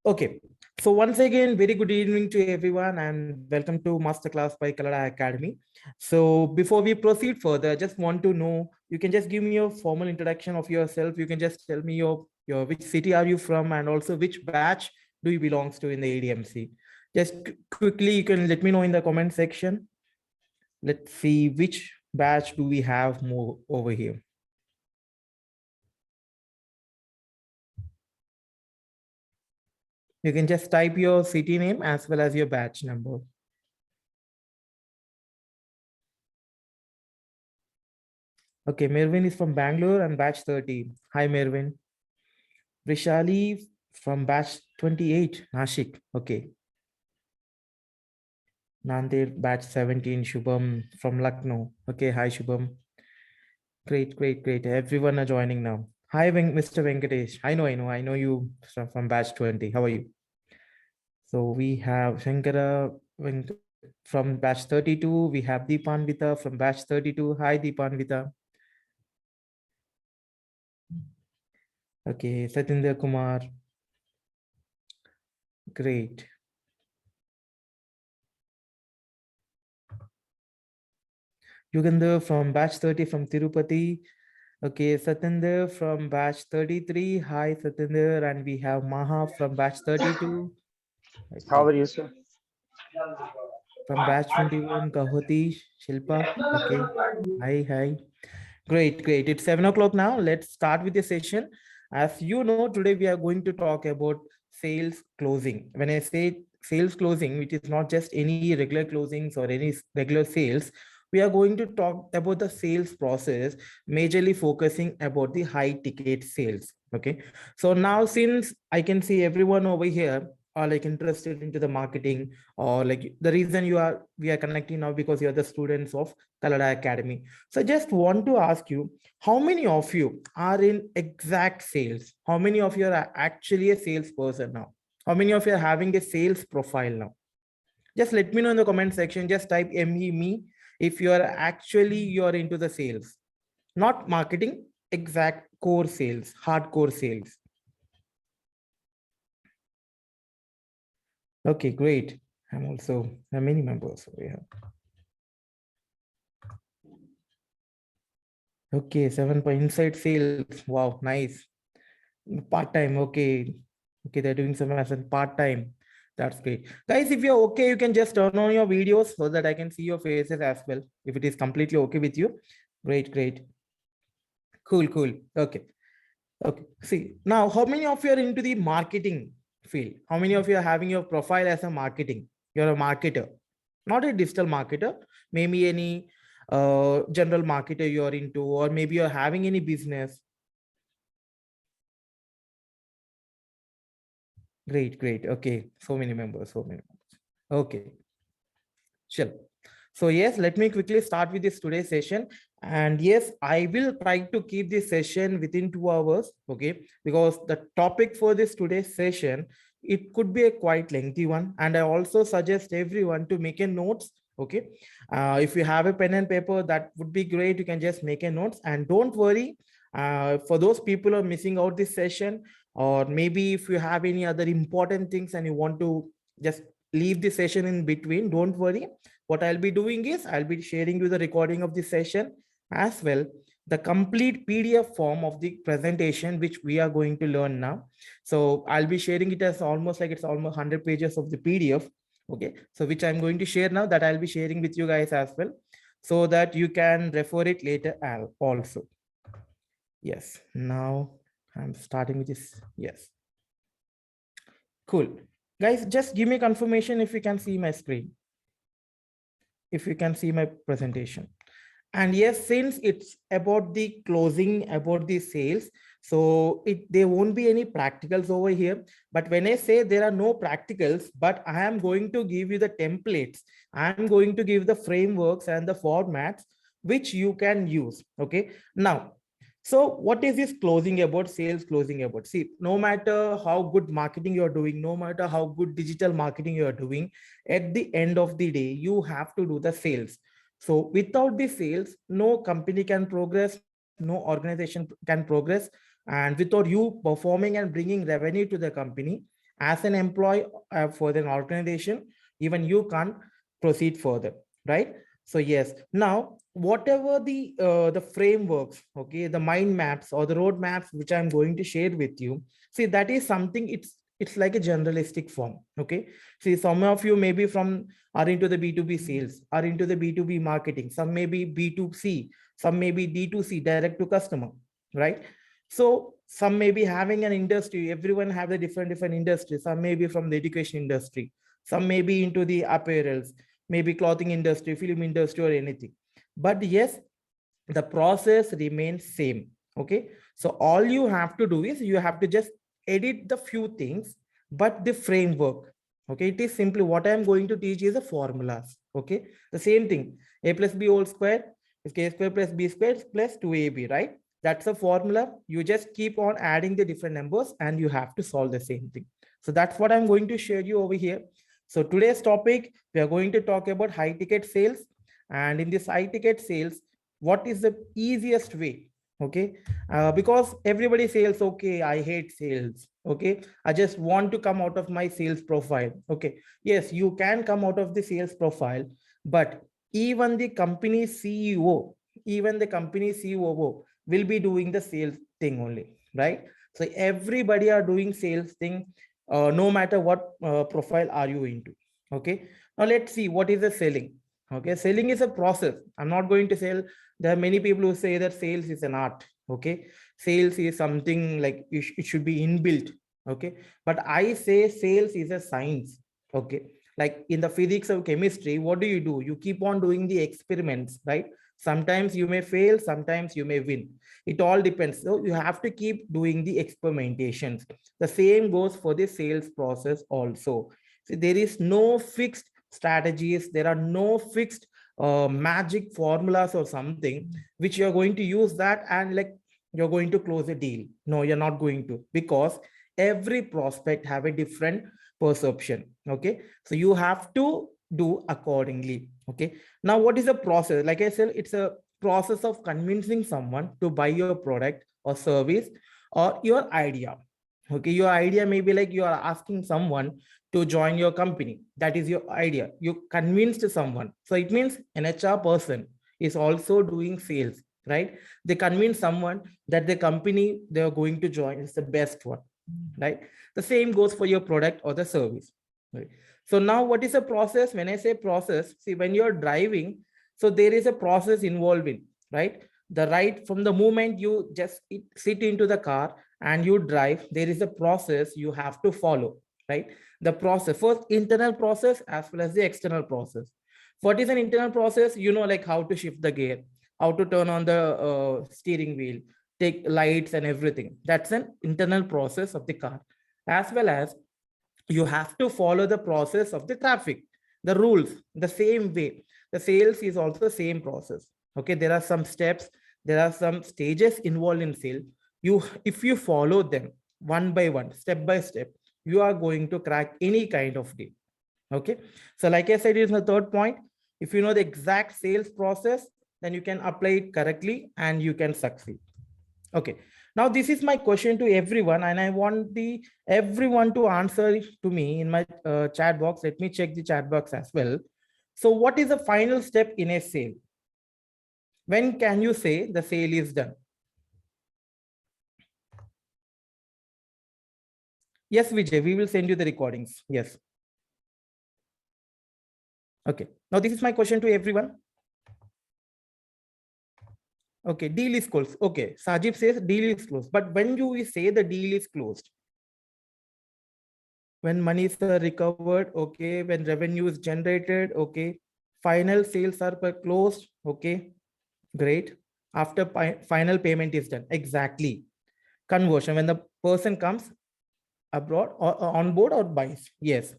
Okay, so once again, very good evening to everyone and welcome to Masterclass by Kallada Academy. So before we proceed further, I just want to know, you can just give me a formal introduction of yourself. You can just tell me your which city are you from and also which batch do you belongs to in the ADMC. Just quickly, you can let me know in the comment section. Let's see which batch do we have more over here. You can just type your city name as well as your batch number. Okay, Mervin is from Bangalore and batch 30. Hi, Mervin. Vishali from batch 28, Nashik. Okay. Nanded batch 17, Shubham from Lucknow. Okay, hi, Shubham. Great. Everyone are joining now. Hi, Mr. Venkatesh. I know you from batch 20. How are you? So we have Shankara from batch 32. We have Deepanvita from batch 32. Hi, Deepanvita. Okay, Satinder Kumar. Great. Yugandhar from batch 30 from Tirupati. Okay, Satinder from batch 33. Hi, Satinder. And we have Maha from batch 32. Let's How see. are you, sir? From batch 21, Kahoti, Shilpa. Okay. Hi. Great. It's 7 o'clock now. Let's start with the session. As you know, today we are going to talk about sales closing. When I say sales closing, which is not just any regular closings or any regular sales, we are going to talk about the sales process, majorly focusing about the high ticket sales. Okay. So now, since I can see everyone over here are like interested into the marketing, or like the reason we are connecting now because you are the students of Kallada Academy. So I just want to ask you, how many of you are in exact sales? How many of you are actually a salesperson now? How many of you are having a sales profile now? Just let me know in the comment section. Just type me if you are actually you're into the sales, not marketing, exact core sales, hardcore sales. Okay, great. I'm also many members over here. Okay, 7 point inside sales. Wow, nice. Part-time. Okay, they're doing some as a part-time. That's great. Guys, if you're okay, you can just turn on your videos so that I can see your faces as well. If it is completely okay with you. Great. Cool. Okay. See, now how many of you are into the marketing field? How many of you are having your profile as a marketing? You're a marketer, not a digital marketer, maybe any general marketer you're into, or maybe you're having any business. Great. Okay, so many members. Okay, sure. So yes, let me quickly start with this today's session. And yes, I will try to keep this session within 2 hours. Okay, because the topic for this today's session, it could be a quite lengthy one. And I also suggest everyone to make a notes. Okay, if you have a pen and paper, that would be great. You can just make a notes, and don't worry. For those people who are missing out this session, or maybe if you have any other important things and you want to just leave the session in between, don't worry. What I'll be doing is I'll be sharing you the recording of the session, as well the complete PDF form of the presentation which we are going to learn now. So I'll be sharing it as almost like it's almost 100 pages of the PDF. Okay, so which I'm going to share now, that I'll be sharing with you guys as well, so that you can refer it later also. Yes, now I'm starting with this. Yes, cool. Guys, just give me confirmation if you can see my screen, if you can see my presentation. And yes, since it's about the closing, about the sales, so there won't be any practicals over here. But when I say there are no practicals, but I am going to give you the templates, I'm going to give the frameworks and the formats which you can use. Okay, now, so what is this closing about, sales closing about? See, no matter how good marketing you're doing, no matter how good digital marketing you're doing, at the end of the day, you have to do the sales. So without the sales, no company can progress, no organization can progress. And without you performing and bringing revenue to the company, As an employee for an organization, even you can't proceed further, right? So yes, now whatever the frameworks, okay, the mind maps or the road maps which I'm going to share with you, see, that is something, it's like a generalistic form. Okay, see, some of you maybe from are into the B2B sales, are into the B2B marketing, some may be B2C, some may be D2C, direct to customer, right? So some may be having an industry, everyone have the different industries. Some may be from the education industry, some may be into the apparels, maybe clothing industry, film industry, or anything. But yes, the process remains same. Okay, so all you have to do is you have to just edit the few things, but the framework, okay, it is simply what I am going to teach is the formulas. Okay, the same thing, a plus b whole square is k square plus b square plus 2ab, right? That's a formula. You just keep on adding the different numbers and you have to solve the same thing. So that's what I'm going to share you over here. So today's topic, we are going to talk about high ticket sales. And in this high ticket sales, what is the easiest way? Okay, because everybody sales, okay, I hate sales. Okay, I just want to come out of my sales profile. Okay, yes, you can come out of the sales profile, but even the company CEO, even the company COO will be doing the sales thing only, right? So everybody are doing sales thing, no matter what profile are you into. Okay, now let's see what is the selling. Okay, selling is a process. I'm not going to sell. There are many people who say that sales is an art. Okay, sales is something like it should be inbuilt. Okay, but I say sales is a science. Okay, like in the physics of chemistry, what do? You keep on doing the experiments, right? Sometimes you may fail, sometimes you may win. It all depends. So you have to keep doing the experimentations. The same goes for the sales process also. So there is no fixed strategies, there are no fixed magic formulas or something which you're going to use that and like you're going to close a deal. No, you're not going to, because every prospect have a different perception. Okay, so you have to do accordingly. Okay, now what is the process? Like I said, it's a process of convincing someone to buy your product or service or your idea. Okay, your idea may be like you are asking someone to join your company. That is your idea. You convinced someone. So it means an HR person is also doing sales, right? They convince someone that the company they are going to join is the best one, right? The same goes for your product or the service, right? So now what is the process? When I say process, see, when you're driving, so there is a process involved in, right? The right from the moment you just sit into the car and you drive, there is a process you have to follow, right? The process, first internal process as well as the external process. What is an internal process? You know, like how to shift the gear, how to turn on the steering wheel, take lights and everything. That's an internal process of the car. As well as you have to follow the process of the traffic, the rules, the same way. The sales is also same process. Okay, there are some steps, there are some stages involved in sale. You, if you follow them one by one, step by step, you are going to crack any kind of deal. Okay, so like I said, is the third point. If you know the exact sales process, then you can apply it correctly and you can succeed. Okay, now this is my question to everyone, and I want the everyone to answer to me in my chat box. Let me check the chat box as well. So what is the final step in a sale? When can you say the sale is done? Yes, Vijay, we will send you the recordings. Yes. Okay, now this is my question to everyone. Okay, deal is closed. Okay, Sajib says deal is closed. But when do we say the deal is closed? When money is recovered, okay, when revenue is generated, okay, final sales are closed, okay, great. After final payment is done, exactly. Conversion, when the person comes abroad or on board or buys, yes.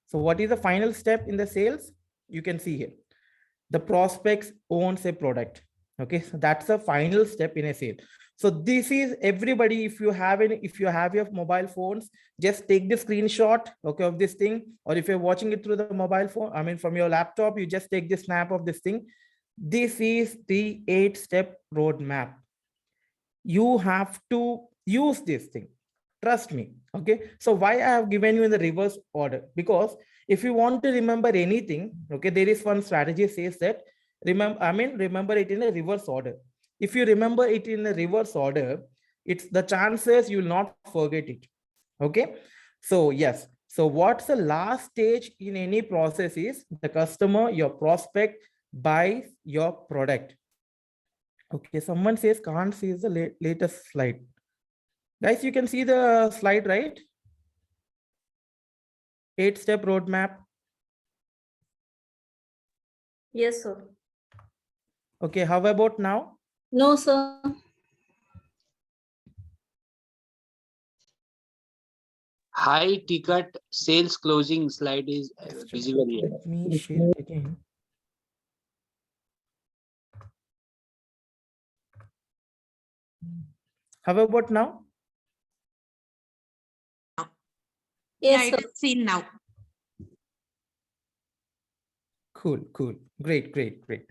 So what is the final step in the sales? You can see here, the prospects owns a product. Okay, so that's the final step in a sale. So this is everybody, if you have any, if you have your mobile phones, just take the screenshot, okay, of this thing, or if you're watching it through the mobile phone, I mean from your laptop, you just take the snap of this thing. This is the 8-step roadmap. You have to use this thing. Trust me. Okay. So why I have given you in the reverse order? Because if you want to remember anything, okay, there is one strategy says that remember it in a reverse order. If you remember it in a reverse order, it's the chances you will not forget it. Okay. So yes. So what's the last stage in any process is the customer, your prospect buys your product. Okay. Someone says can't see the latest slide. Guys, you can see the slide, right? 8-step roadmap. Yes, sir. Okay, how about now? No, sir. High ticket sales closing slide is visible here. Let me share it again. How about now? Yes, Yeah, sir. it is seen now. Cool, cool. Great, great, great.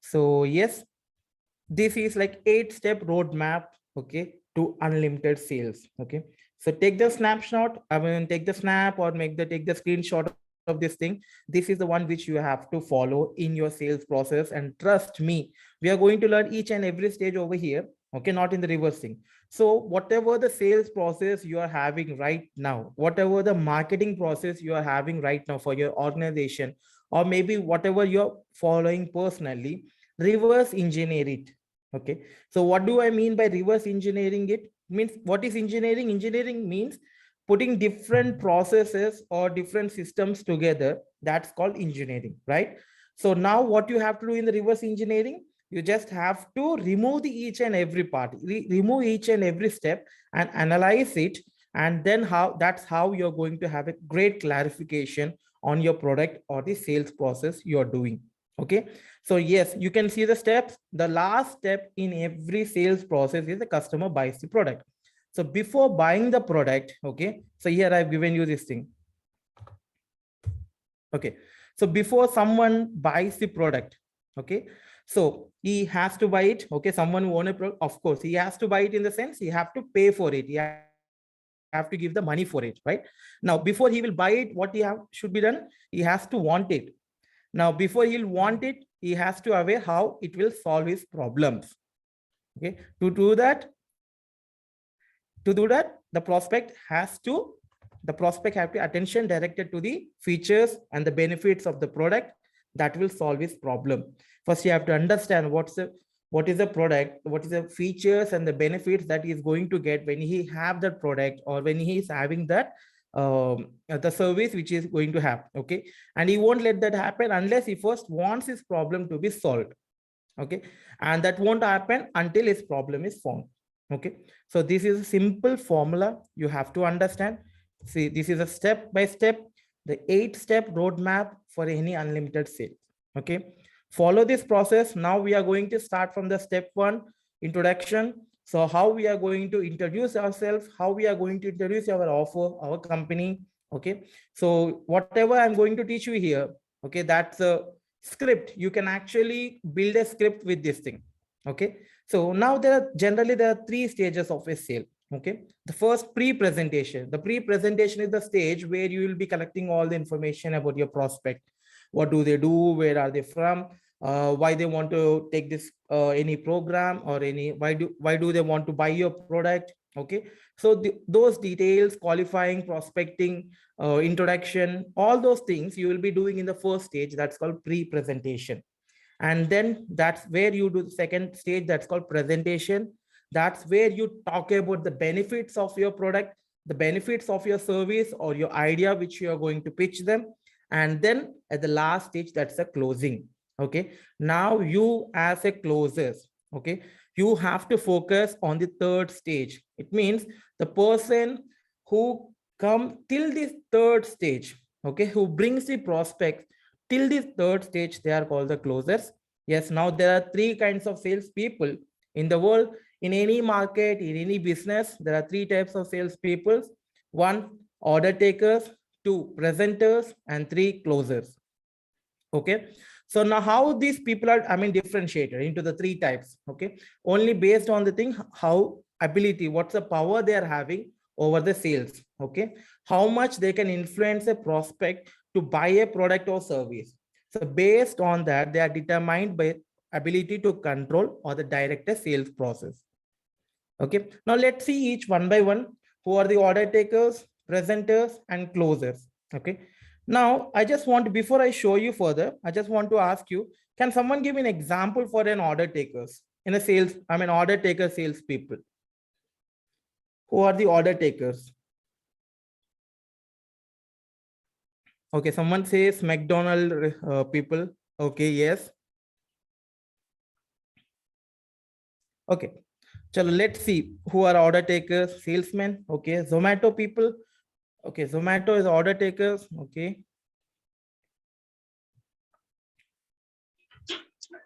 So yes, this is like 8-step roadmap, okay, to unlimited sales. Okay. So take the snapshot, take the snap or take the screenshot of this thing. This is the one which you have to follow in your sales process. And trust me, we are going to learn each and every stage over here. Okay, not in the reversing. So whatever the sales process you are having right now, whatever the marketing process you are having right now for your organization, or maybe whatever you're following personally, reverse engineer it. Okay. So what do I mean by reverse engineering it? Means what is engineering? Engineering means putting different processes or different systems together. That's called engineering, right? So now what you have to do in the reverse engineering, you just have to remove the each and every part, remove each and every step and analyze it. And then that's how you're going to have a great clarification on your product or the sales process you're doing. Okay. So yes, you can see the steps. The last step in every sales process is the customer buys the product. So before buying the product, okay, so here I've given you this thing. Okay. So before someone buys the product, okay, so he has to buy it. Okay. Someone who own a product, of course, he has to buy it in the sense he have to pay for it. He have to give the money for it, right? Now, before he will buy it, what should be done? He has to want it. Now, before he'll want it, he has to aware how it will solve his problems. Okay. To do that, the prospect have to attention directed to the features and the benefits of the product that will solve his problem. First, you have to understand what is the product, what is the features and the benefits that he is going to get when he have that product or when he is having that the service which is going to have. Okay. And he won't let that happen unless he first wants his problem to be solved. Okay. And that won't happen until his problem is found. Okay. So this is a simple formula you have to understand. See, this is a step by step, the 8-step roadmap for any unlimited sale. Okay. Follow this process. Now we are going to start from the step 1, introduction. So how we are going to introduce ourselves, how we are going to introduce our offer, our company. Okay. So whatever I'm going to teach you here, okay, that's a script. You can actually build a script with this thing. Okay. So now there are 3 stages of a sale. Okay. The first, pre-presentation. The pre-presentation is the stage where you will be collecting all the information about your prospect. What do they do? Where are they from? Why they want to take this any program or any why do they want to buy your product? Okay. So those details, qualifying, prospecting, introduction, all those things you will be doing in the first stage. That's called pre-presentation. And then that's where you do the second stage, that's called presentation. That's where you talk about the benefits of your product, the benefits of your service or your idea which you are going to pitch them. And then at the last stage, that's a closing. Okay. Now you as a closer, okay, you have to focus on the third stage. It means the person who come till this third stage, okay, who brings the prospects till this third stage, they are called the closers. Yes, now there are 3 kinds of sales people in the world. In any market, in any business, there are 3 types of sales people. 1, order takers, 2, presenters, and 3, closers. Okay. So now how these people are, differentiated into the 3 types. Okay. Only based on the thing, how ability, what's the power they are having over the sales. Okay, how much they can influence a prospect to buy a product or service. So based on that, they are determined by ability to control or the direct a sales process. Okay, now let's see each one by one. Who are the order takers, presenters, and closers? Okay, now I just want, before I show you further, I just want to ask you, can someone give me an example for an order takers in a sales, order taker sales people? Who are the order takers? Okay, someone says McDonald people. Okay, yes. Okay, chalo, let's see who are order takers, salesmen. Okay, Zomato people. Okay, Zomato is order takers. Okay,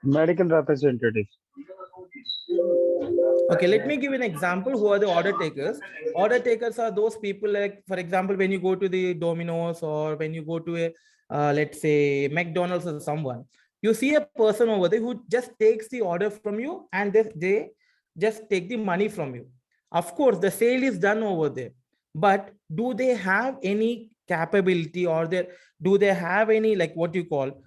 Medical representative. okay, let me give an example. Who are the order takers? Order takers are those people, like, for example, when you go to the Domino's or when you go to a, let's say, McDonald's or someone, you see a person over there who just takes the order from you and they just take the money from you. Of course, the sale is done over there, but do they have any capability, or do they have any, like, what you call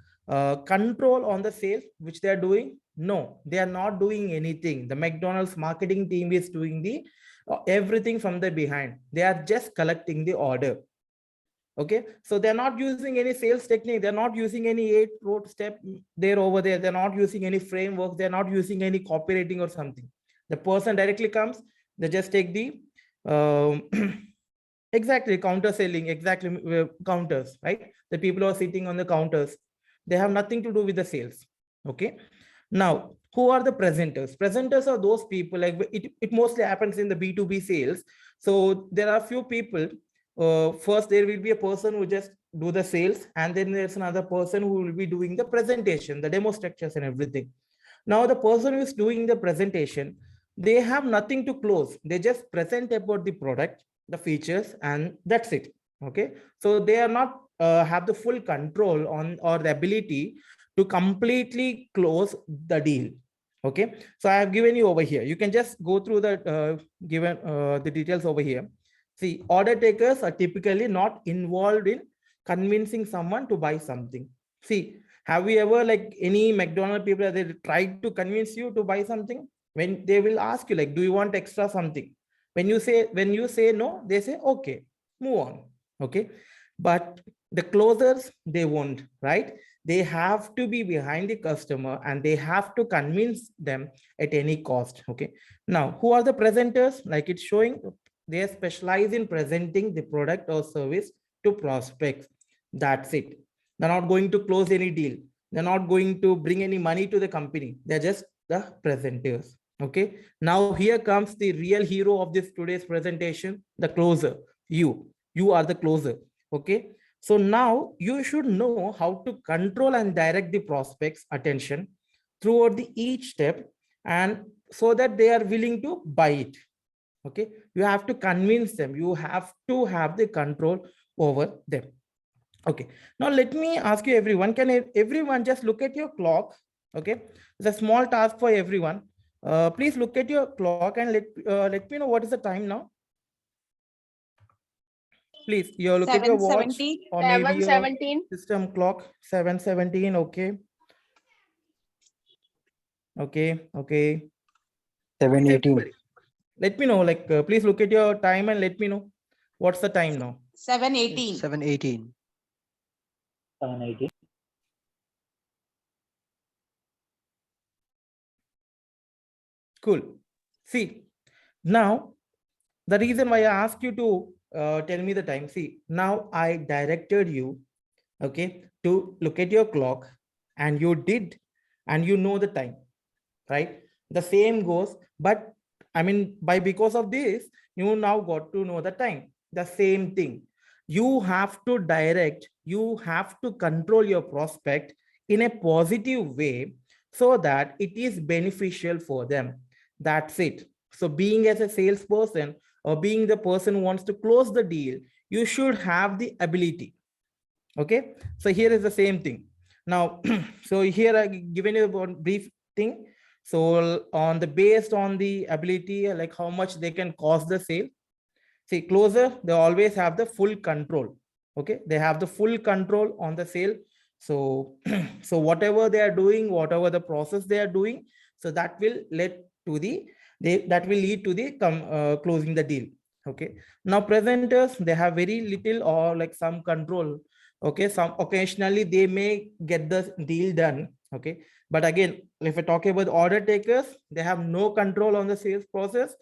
control on the sale which they are doing? No, they are not doing anything. The McDonald's marketing team is doing the everything from the behind. They are just collecting the order. Okay, so they're not using any sales technique. They're not using any 8 road step there over there. They're not using any framework. They're not using any copywriting or something. The person directly comes. They just take the exactly counter selling, exactly counters, right? The people who are sitting on the counters, they have nothing to do with the sales. Okay, now who are the presenters? Presenters are those people, like it mostly happens in the B2B sales. So there are few people. First there will be a person who just do the sales, and then there's another person who will be doing the presentation, the demo structures and everything. Now the person who is doing the presentation, they have nothing to close. They just present about the product, the features, and that's it. Okay, so they are not have the full control on or the ability to completely close the deal. Okay, so I have given you over here. You can just go through the given the details over here. See, order takers are typically not involved in convincing someone to buy something. See, have you ever, like, any McDonald's people, they tried to convince you to buy something? When they will ask you, like, do you want extra something? When you say no, they say, okay, move on. Okay, but the closers, they won't, right? They have to be behind the customer and they have to convince them at any cost. Okay, now who are the presenters? Like it's showing, they specialize in presenting the product or service to prospects. That's it. They're not going to close any deal. They're not going to bring any money to the company. They're just the presenters. Okay, now here comes the real hero of this today's presentation, the closer. You are the closer. Okay, so now you should know how to control and direct the prospects attention throughout the each step, and so that they are willing to buy it. Okay, you have to convince them. You have to have the control over them. Okay, now let me ask you, everyone, can everyone just look at your clock? Okay, it's a small task for everyone. Please look at your clock and let me know what is the time now. Please, you look at your watch, 7:17. or maybe your 7:17. system clock. 7:17. Okay. Okay. 7:18. Let me know, like, please look at your time and let me know what's the time now. 7:18. 7:18. 780. Cool. See, now the reason why I asked you to tell me the time. See, now I directed you, okay, to look at your clock, and you did, and you know the time, right? The same goes, but because of this, you now got to know the time. The same thing. You have to direct, you have to control your prospect in a positive way so that it is beneficial for them. That's it. So being as a salesperson, or being the person who wants to close the deal, you should have the ability. Okay, so here is the same thing. Now, so here I given you a brief thing. So based on the ability, like how much they can cost the sale, See, closer, they always have the full control. Okay, they have the full control on the sale. So, so whatever they are doing, whatever the process they are doing, so that will lead to the that will lead to the closing the deal. Okay. Now presenters, they have very little or like some control. Okay, some occasionally they may get the deal done. Okay, but again, if I talk about order takers, they have no control on the sales process.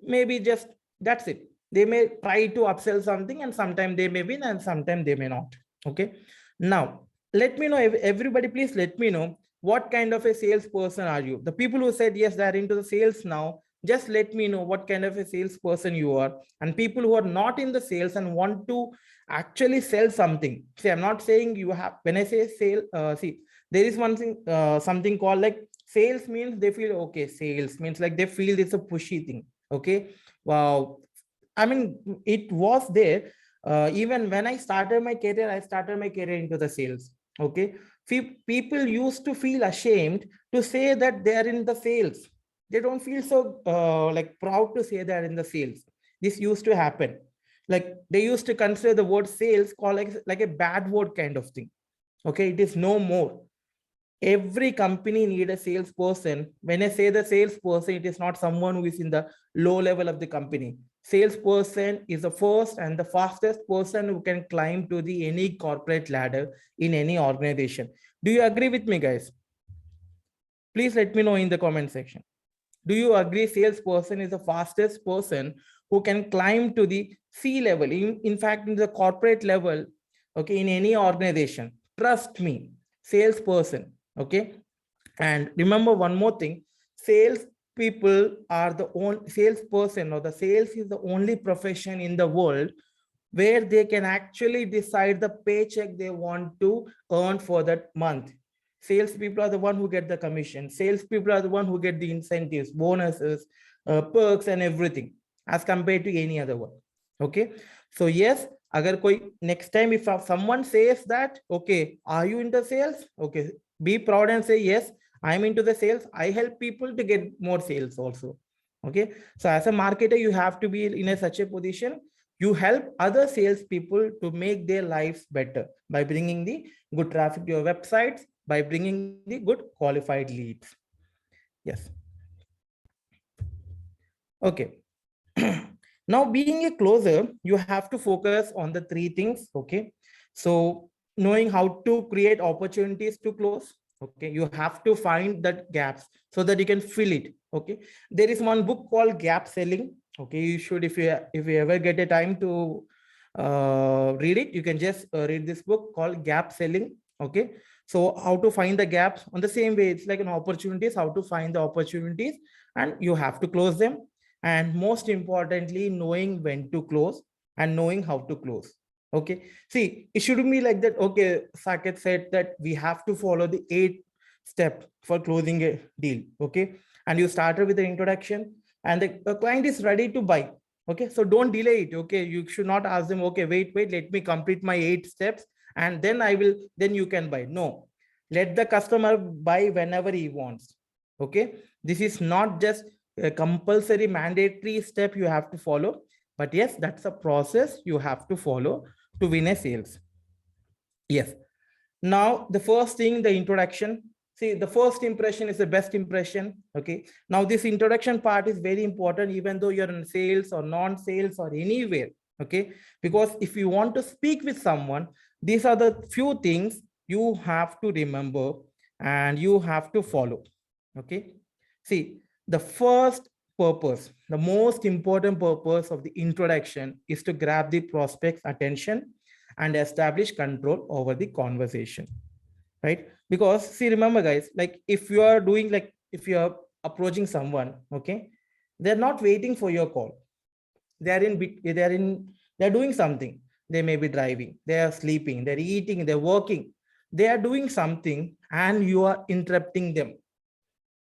Maybe just that's it. They may try to upsell something, and sometimes they may win and sometimes they may not. Okay, now let me know, everybody, please let me know what kind of a salesperson are you. The people who said yes, they're into the sales now, just let me know what kind of a salesperson you are. And people who are not in the sales and want to actually sell something. See, I'm not saying you have, when I say sale, see, there is one thing, something called like sales means they feel, okay, sales means like they feel it's a pushy thing. Okay, wow. I mean, it was there. Even when I started my career into the sales. Okay, people used to feel ashamed to say that they are in the sales. They don't feel so like proud to say they're in the sales. This used to happen. Like they used to consider the word sales called like a bad word kind of thing. Okay, it is no more. Every company need a salesperson. When I say the salesperson, it is not someone who is in the low level of the company. Salesperson is the first and the fastest person who can climb to the any corporate ladder in any organization. Do you agree with me, guys? Please let me know in the comment section. Do you agree salesperson is the fastest person who can climb to the C level, in fact, in the corporate level, okay, in any organization? Trust me, salesperson, okay? And remember one more thing, sales people are the only salesperson, or the sales is the only profession in the world where they can actually decide the paycheck they want to earn for that month. Sales people are the one who get the commission. Sales people are the one who get the incentives, bonuses, perks and everything as compared to any other one. Okay. So yes, agar koi next time if someone says that, okay, are you into sales? Okay, be proud and say, yes, I'm into the sales. I help people to get more sales also. Okay. So as a marketer, you have to be in such a position. You help other salespeople to make their lives better by bringing the good traffic to your websites, by bringing the good qualified leads. Yes. Okay. Now, being a closer, you have to focus on the three things. Okay. So knowing how to create opportunities to close. Okay. You have to find that gaps so that you can fill it. Okay. There is one book called Gap Selling. Okay. You should, if you ever get a time to read it, you can just read this book called Gap Selling. Okay. So how to find the gaps on the same way, it's like an opportunities, how to find the opportunities, and you have to close them. And most importantly, knowing when to close and knowing how to close. Okay. See, it shouldn't be like that. Okay. Saket said that we have to follow the 8 step for closing a deal. Okay. And you started with the introduction and the client is ready to buy. Okay. So don't delay it. Okay. You should not ask them, okay, wait, let me complete my 8 steps and then then you can buy. No, let the customer buy whenever he wants. Okay. This is not just a compulsory mandatory step you have to follow, but yes, that's a process you have to follow to win a sales. Yes. Now the first thing, the introduction. See, the first impression is the best impression. Okay. Now this introduction part is very important, even though you're in sales or non-sales or anywhere. Okay. Because if you want to speak with someone, these are the few things you have to remember and you have to follow. Okay. See, the first purpose, the most important purpose of the introduction is to grab the prospect's attention and establish control over the conversation, right? Because see, remember guys, like if you are doing, like if you are approaching someone, okay, they're not waiting for your call. They're doing something. They may be driving, they are sleeping, they're eating, they're working, they are doing something and you are interrupting them.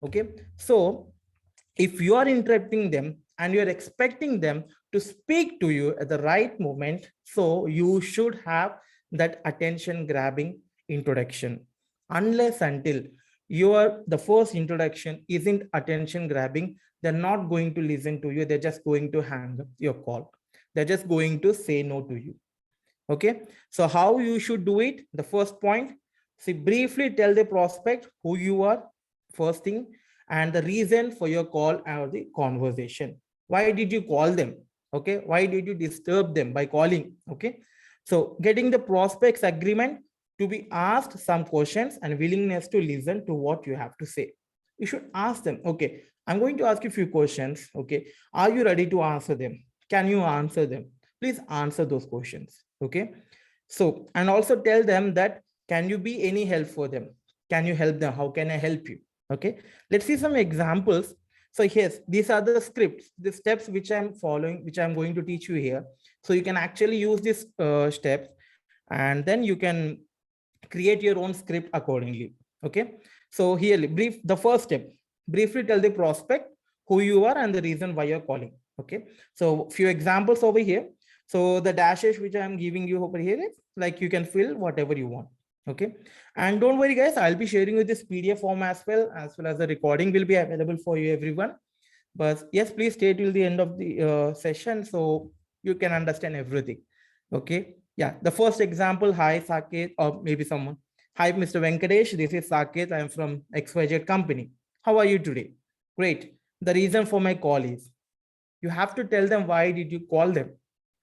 Okay. So if you are interrupting them and you're expecting them to speak to you at the right moment, so you should have that attention grabbing introduction. Unless until the first introduction isn't attention grabbing, they're not going to listen to you. They're just going to hang up your call. They're just going to say no to you. Okay, so how you should do it? The first point, see, briefly tell the prospect who you are, first thing, and the reason for your call or the conversation. Why did you call them? Okay, why did you disturb them by calling? Okay, so getting the prospect's agreement to be asked some questions and willingness to listen to what you have to say. You should ask them, okay, I'm going to ask you a few questions. Okay, are you ready to answer them? Can you answer them? Please answer those questions. Okay, so, and also tell them that, can you be any help for them? Can you help them? How can I help you? Okay, let's see some examples. So yes, these are the scripts, the steps which I'm following, which I'm going to teach you here. So you can actually use these steps, and then you can create your own script accordingly. Okay, so here, the first step, briefly tell the prospect who you are and the reason why you're calling. Okay, so few examples over here. So the dashes which I'm giving you over here is like, you can fill whatever you want. Okay, and don't worry guys, I'll be sharing with this PDF form as well as the recording will be available for you everyone. But yes, please stay till the end of the session so you can understand everything. Okay, yeah, the first example, hi Saket, or maybe someone, hi Mr. Venkatesh, this is Saket, I'm from XYZ company. How are you today? Great. The reason for my call is, you have to tell them why did you call them.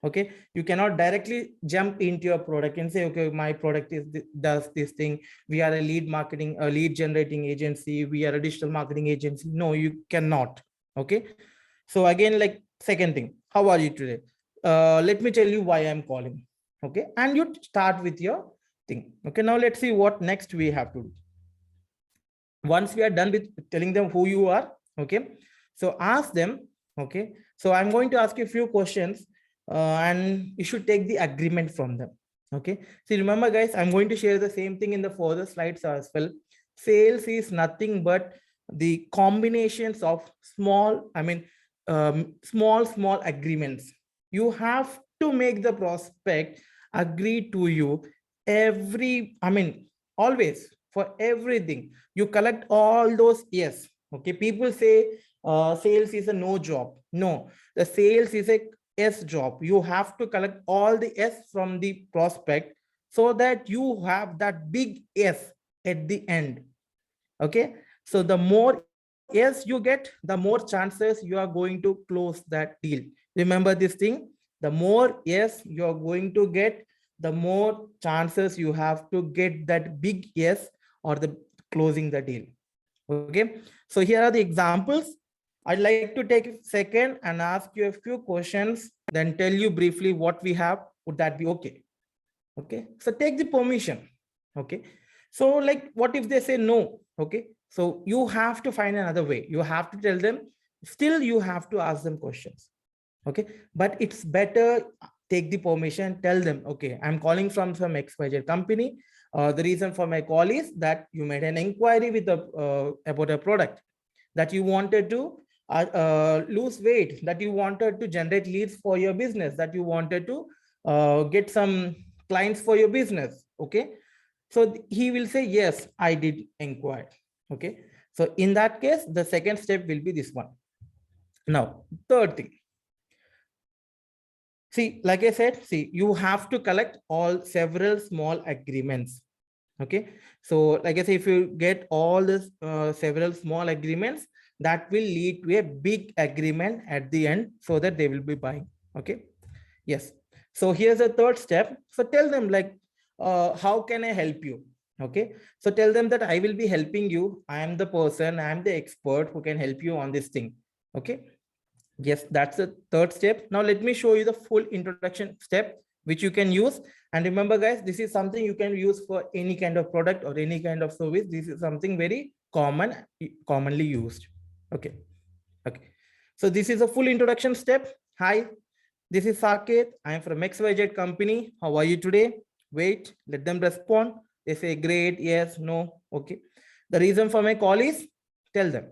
Okay, you cannot directly jump into your product and say, okay, my product is does this thing, we are a lead generating agency, we are a digital marketing agency. No, you cannot. Okay, so again, like, second thing, how are you today? Let me tell you why I'm calling. Okay, and you start with your thing. Okay, now let's see what next we have to do. Once we are done with telling them who you are, okay, so ask them. Okay, so I'm going to ask you a few questions, and you should take the agreement from them. Okay, see, remember guys, I'm going to share the same thing in the further slides as well. Sales is nothing but the combinations of small agreements. You have to make the prospect agree to you always, for everything. You collect all those yes. Okay, people say sales is a no job. No, the sales is a yes job. You have to collect all the yes from the prospect so that you have that big yes at the end. Okay, so the more yes you get, the more chances you are going to close that deal. Remember this thing, the more yes you are going to get, the more chances you have to get that big yes or the closing the deal. Okay, so here are the examples. I'd like to take a second and ask you a few questions, then tell you briefly what we have. Would that be okay? Okay, so take the permission. Okay, so like, what if they say no? Okay, so you have to find another way. You have to tell them, still you have to ask them questions. Okay, but it's better, take the permission, tell them, okay, I'm calling from some XYZ company. The reason for my call is that you made an inquiry with about a product, that you wanted to lose weight, that you wanted to generate leads for your business, that you wanted to get some clients for your business. Okay, so he will say, yes, I did inquire. Okay, so in that case, the second step will be this one. Now, third thing, see, like I said, see, you have to collect several small agreements. Okay, so like I say, if you get all this several small agreements, that will lead to a big agreement at the end, so that they will be buying. Okay, yes. So here's the third step. So tell them, like, how can I help you? Okay, so tell them that I will be helping you. I am the person, I am the expert who can help you on this thing. Okay, yes, that's the third step. Now let me show you the full introduction step which you can use. And remember guys, this is something you can use for any kind of product or any kind of service. This is something very commonly used. Okay, okay, so this is a full introduction step. Hi, this is Saket, I am from XYZ company. How are you today? Wait, let them respond. They say great, yes, no. Okay, the reason for my call is, tell them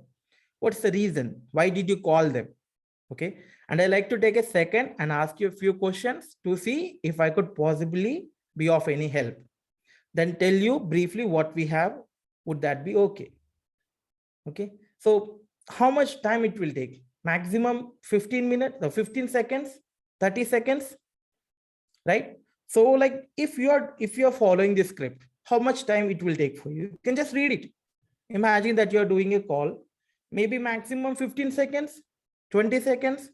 what's the reason, why did you call them? Okay, and I like to take a second and ask you a few questions to see if I could possibly be of any help. Then tell you briefly what we have. Would that be okay? Okay, so how much time it will take? Maximum 15 minutes or 15 seconds. 30 seconds, right? So like if you're following this script, how much time it will take for you? You can just read it. Imagine that you're doing a call, maybe maximum 15 seconds, 20 seconds.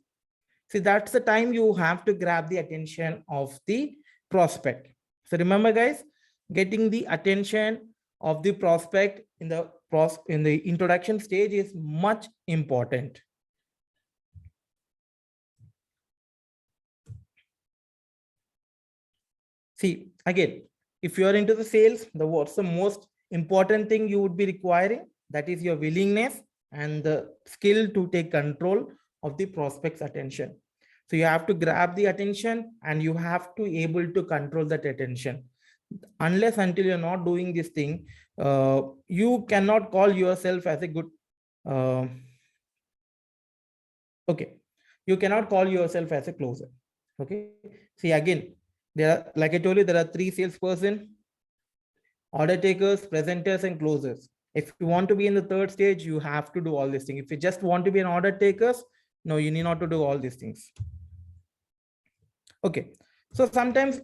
See, that's the time you have to grab the attention of the prospect. So remember, guys, getting the attention of the prospect in the introduction stage is much important. See, again, if you are into the sales, what's the most important thing you would be requiring? That is your willingness and the skill to take control of the prospect's attention. So you have to grab the attention and you have to able to control that attention. Unless until you're not doing this thing, you cannot call yourself as a good, okay, you cannot call yourself as a closer. Okay, see, again, there are, like I told you, there are 3 salesperson: order takers, presenters, and closers. If you want to be in the 3rd stage, you have to do all these things. If you just want to be an order takers, no, you need not to do all these things. Okay, so sometimes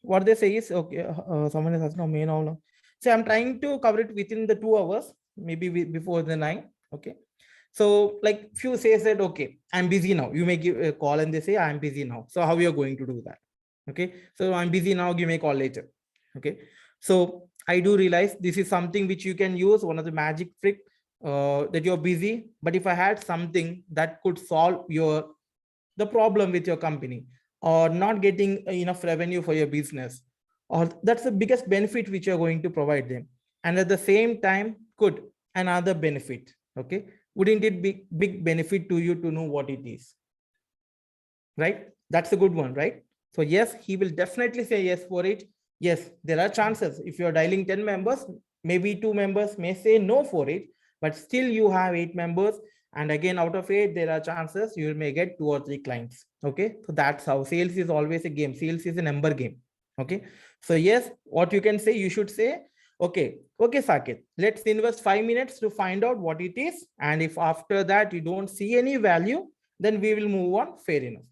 what they say is, okay, someone is asking, no, may now. So I'm trying to cover it within the 2 hours, maybe before the 9. Okay, so like few says that, okay, I'm busy now. You may give a call and they say, I'm busy now. So how are you going to do that? Okay, so I'm busy now, give me a call later. Okay, so I do realize this is something which you can use, one of the magic trick, that you're busy. But if I had something that could solve the problem with your company, or not getting enough revenue for your business, or that's the biggest benefit which you're going to provide them, and at the same time could another benefit, okay, wouldn't it be big benefit to you to know what it is, right? That's a good one, right? So yes, he will definitely say yes for it. Yes, there are chances. If you're dialing 10 members, maybe 2 members may say no for it, but still you have 8 members. And again, out of 8, there are chances you may get 2 or 3 clients. Okay, so that's how sales is always a game. Sales is a number game. Okay, so yes, what you can say, you should say, okay, Saket, let's invest 5 minutes to find out what it is. And if after that you don't see any value, then we will move on. Fair enough.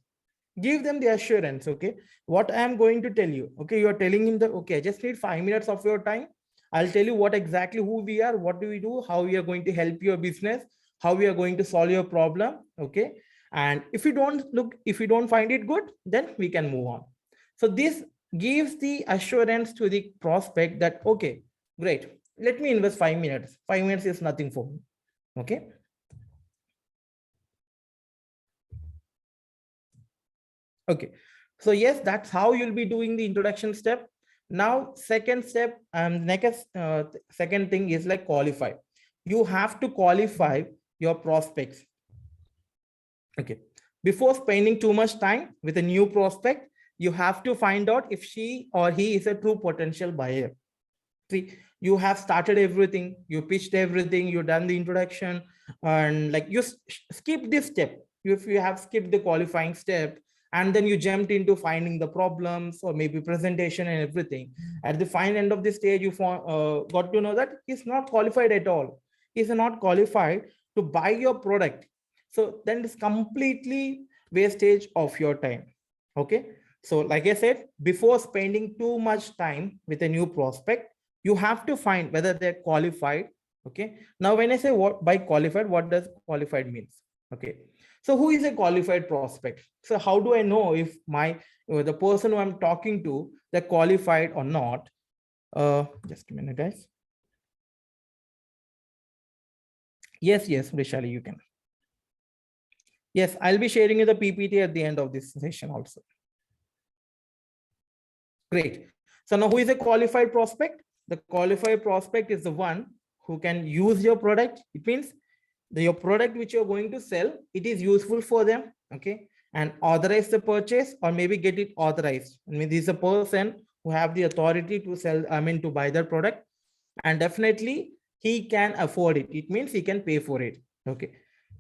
Give them the assurance. Okay, what I am going to tell you, okay, you are telling him that, okay, I just need 5 minutes of your time. I'll tell you what exactly who we are, what do we do, how we are going to help your business, how we are going to solve your problem. Okay, and if you don't find it good, then we can move on. So this gives the assurance to the prospect that, okay, great, let me invest 5 minutes. 5 minutes is nothing for me. Okay, okay, so yes, that's how you'll be doing the introduction step. Now second step, next second thing is like qualify. You have to qualify your prospects. Okay, before spending too much time with a new prospect, you have to find out if she or he is a true potential buyer. See, you have started everything, you pitched everything, you done the introduction, and like you skip this step. If you have skipped the qualifying step, and then you jumped into finding the problems or maybe presentation and everything, at the fine end of the stage, you got to know that he's not qualified at all. He's not qualified to buy your product. So then it's completely wastage of your time. Okay, so like I said, before spending too much time with a new prospect, you have to find whether they're qualified. Okay, now when I say what by qualified, what does qualified means? Okay, so who is a qualified prospect? So how do I know if the person who I'm talking to, they're qualified or not? Just a minute, guys. Yes, Vishali, you can. Yes, I'll be sharing you the PPT at the end of this session also. Great. So now who is a qualified prospect? The qualified prospect is the one who can use your product. It means your product which you're going to sell, it is useful for them. Okay, and authorize the purchase or maybe get it authorized. I mean, this is a person who have the authority to sell, to buy their product, and definitely he can afford it. It means he can pay for it. Okay,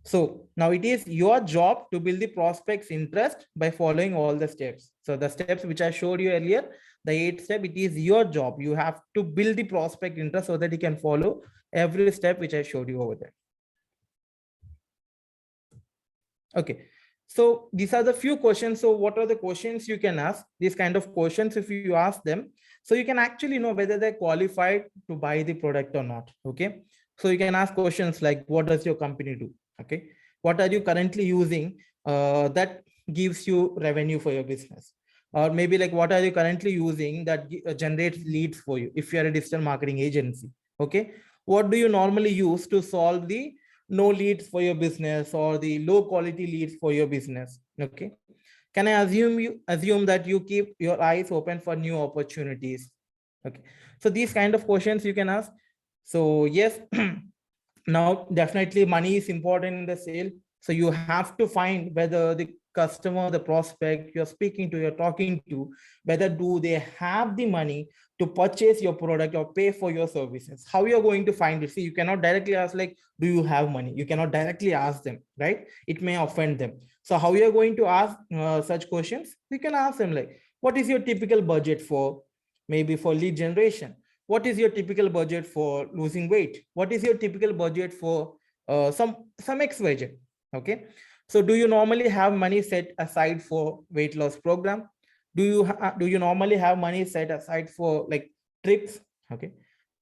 so now it is your job to build the prospect's interest by following all the steps. So the steps which I showed you earlier, the 8 step, it is your job. You have to build the prospect interest so that he can follow every step which I showed you over there. Okay, So these are the few questions. So what are the questions you can ask? These kind of questions, if you ask them, so you can actually know whether they're qualified to buy the product or not. Okay. So you can ask questions like, what does your company do? Okay. What are you currently using that gives you revenue for your business? Or maybe like, what are you currently using that generates leads for you if you're a digital marketing agency? Okay. What do you normally use to solve the no leads for your business or the low quality leads for your business? Okay. Can I assume that you keep your eyes open for new opportunities? Okay. So these kind of questions you can ask. So yes, now definitely money is important in the sale. So you have to find whether the customer, the prospect you're speaking to, you're talking to, whether do they have the money to purchase your product or pay for your services. How you're going to find it? See, you cannot directly ask like, do you have money? You cannot directly ask them, right? It may offend them. So how you're going to ask such questions? You can ask them like, what is your typical budget for maybe for lead generation? What is your typical budget for losing weight? What is your typical budget for some XYZ? Okay. So do you normally have money set aside for weight loss program? Do you normally have money set aside for like trips? Okay.